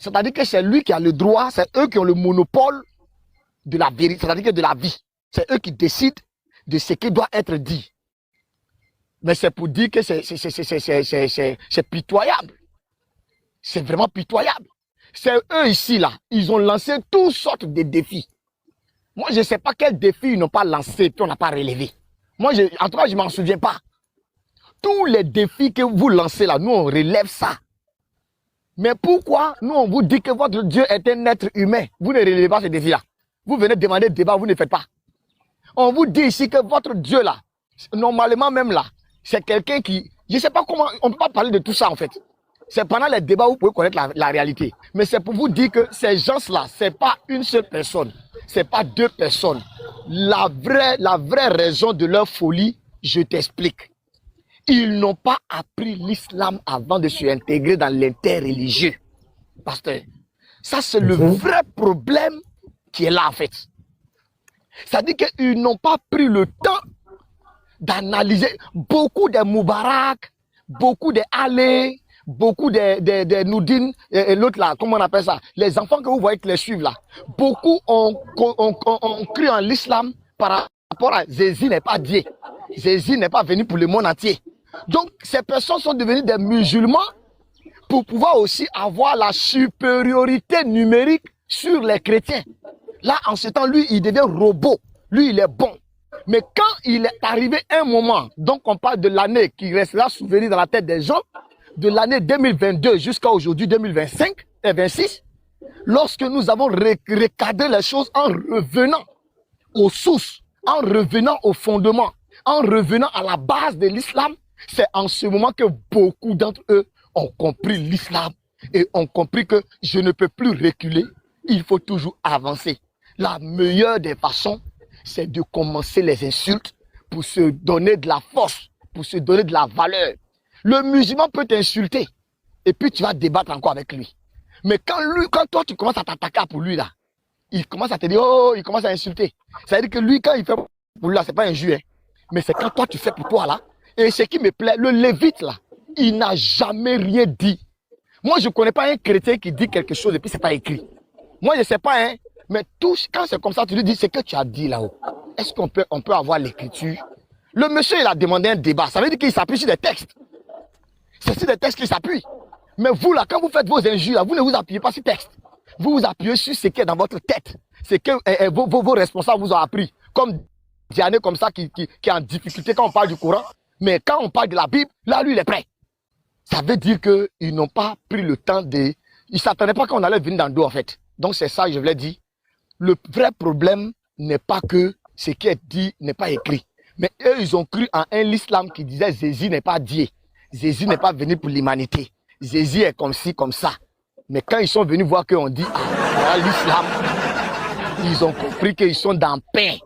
c'est-à-dire que c'est lui qui a le droit, c'est eux qui ont le monopole de la vérité, c'est-à-dire que de la vie. C'est eux qui décident de ce qui doit être dit. Mais c'est pour dire que c'est pitoyable. C'est vraiment pitoyable. C'est eux ici, là, ils ont lancé toutes sortes de défis. Moi, je ne sais pas quels défis ils n'ont pas lancé, puis on n'a pas relevé. Moi, en tout cas, je ne m'en souviens pas. Tous les défis que vous lancez là, nous, on relève ça. Mais pourquoi nous, on vous dit que votre Dieu est un être humain? Vous ne relevez pas ces défis-là. Vous venez demander débat, vous ne faites pas. On vous dit ici que votre Dieu là, normalement même là, c'est quelqu'un qui... Je ne sais pas comment... On ne peut pas parler de tout ça en fait. C'est pendant les débats où vous pouvez connaître la réalité. Mais c'est pour vous dire que ces gens-là, ce n'est pas une seule personne. Ce n'est pas deux personnes. La vraie raison de leur folie, je t'explique. Ils n'ont pas appris l'islam avant de s'intégrer dans l'interreligieux. Pasteur, ça c'est le vrai problème qui est là en fait. C'est-à-dire qu'ils n'ont pas pris le temps d'analyser beaucoup de Moubarak, beaucoup de Ali, beaucoup de Noudine, et l'autre là, comment on appelle ça? Les enfants que vous voyez qui les suivent là. Beaucoup ont cru en l'islam par rapport à Jésus n'est pas Dieu. Jésus n'est pas venu pour le monde entier. Donc, ces personnes sont devenues des musulmans pour pouvoir aussi avoir la supériorité numérique sur les chrétiens. Là, en ce temps, lui, il devient robot. Lui, il est bon. Mais quand il est arrivé un moment, donc on parle de l'année qui restera souvenir dans la tête des gens, de l'année 2022 jusqu'à aujourd'hui 2025 et 26, lorsque nous avons recadré les choses en revenant aux sources, en revenant au fondement, en revenant à la base de l'islam, c'est en ce moment que beaucoup d'entre eux ont compris l'islam et ont compris que je ne peux plus reculer, il faut toujours avancer. La meilleure des façons, c'est de commencer les insultes pour se donner de la force, pour se donner de la valeur. Le musulman peut t'insulter et puis tu vas débattre encore avec lui. Mais quand toi tu commences à t'attaquer pour lui là, il commence à te dire, oh, il commence à insulter. C'est-à-dire que lui, quand il fait pour lui là, c'est pas injure, hein. Mais c'est quand toi tu fais pour toi là. Et ce qui me plaît, le lévite là, il n'a jamais rien dit. Moi, je ne connais pas un chrétien qui dit quelque chose et puis c'est pas écrit. Moi, je ne sais pas, hein. Mais quand c'est comme ça, tu lui dis, c'est que tu as dit là-haut. Est-ce qu'on peut avoir l'écriture? Le monsieur, il a demandé un débat. Ça veut dire qu'il s'appuie sur des textes. C'est sur des textes qu'il s'appuie. Mais vous, là, quand vous faites vos injures, là, vous ne vous appuyez pas sur texte. Vous vous appuyez sur ce qui est dans votre tête. C'est que vos responsables vous ont appris. Comme Diane, comme ça, qui est en difficulté quand on parle du Coran. Mais quand on parle de la Bible, là, lui, il est prêt. Ça veut dire qu'ils n'ont pas pris le temps de... Ils ne s'attendaient pas qu'on allait venir dans le dos, en fait. Donc, c'est ça, je voulais dire. Le vrai problème n'est pas que ce qui est dit n'est pas écrit. Mais eux, ils ont cru en un islam qui disait Jésus n'est pas Dieu. Jésus n'est pas venu pour l'humanité. Jésus est comme ci, comme ça. Mais quand ils sont venus voir qu'on dit l'islam, ils ont compris qu'ils sont dans le pain.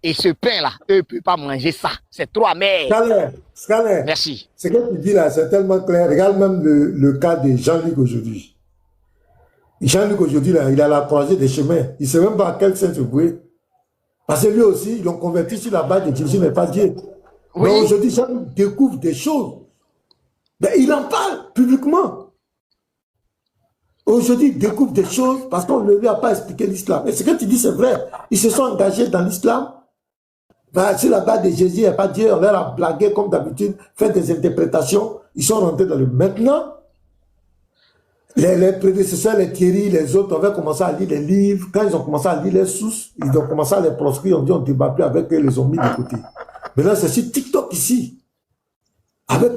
Et ce pain-là, eux ne peuvent pas manger ça. C'est trop amer. Scanner. Merci. Ce que tu dis là, c'est tellement clair. Regarde même le cas de Jean-Luc aujourd'hui. Jean-Luc aujourd'hui, là, il a la croisée des chemins. Il ne sait même pas à quel sens se vouer. Parce que lui aussi, ils l'ont converti sur la base de Jésus n'est pas Dieu. Oui. Mais aujourd'hui, Jean-Luc découvre des choses. Ben, il en parle publiquement. Aujourd'hui, il découvre des choses parce qu'on ne lui a pas expliqué l'islam. Et ce que tu dis, c'est vrai. Ils se sont engagés dans l'islam. Ben, sur la base de Jésus n'est pas Dieu, on leur a blagué comme d'habitude, fait des interprétations. Ils sont rentrés dans le... Maintenant, les prédécesseurs, les Thierry, les autres, on va commencer à lire les livres. Quand ils ont commencé à lire les sources, ils ont commencé à les proscrire. On dit on ne débat plus avec eux, ils les ont mis de côté. Maintenant, c'est sur TikTok ici. Avec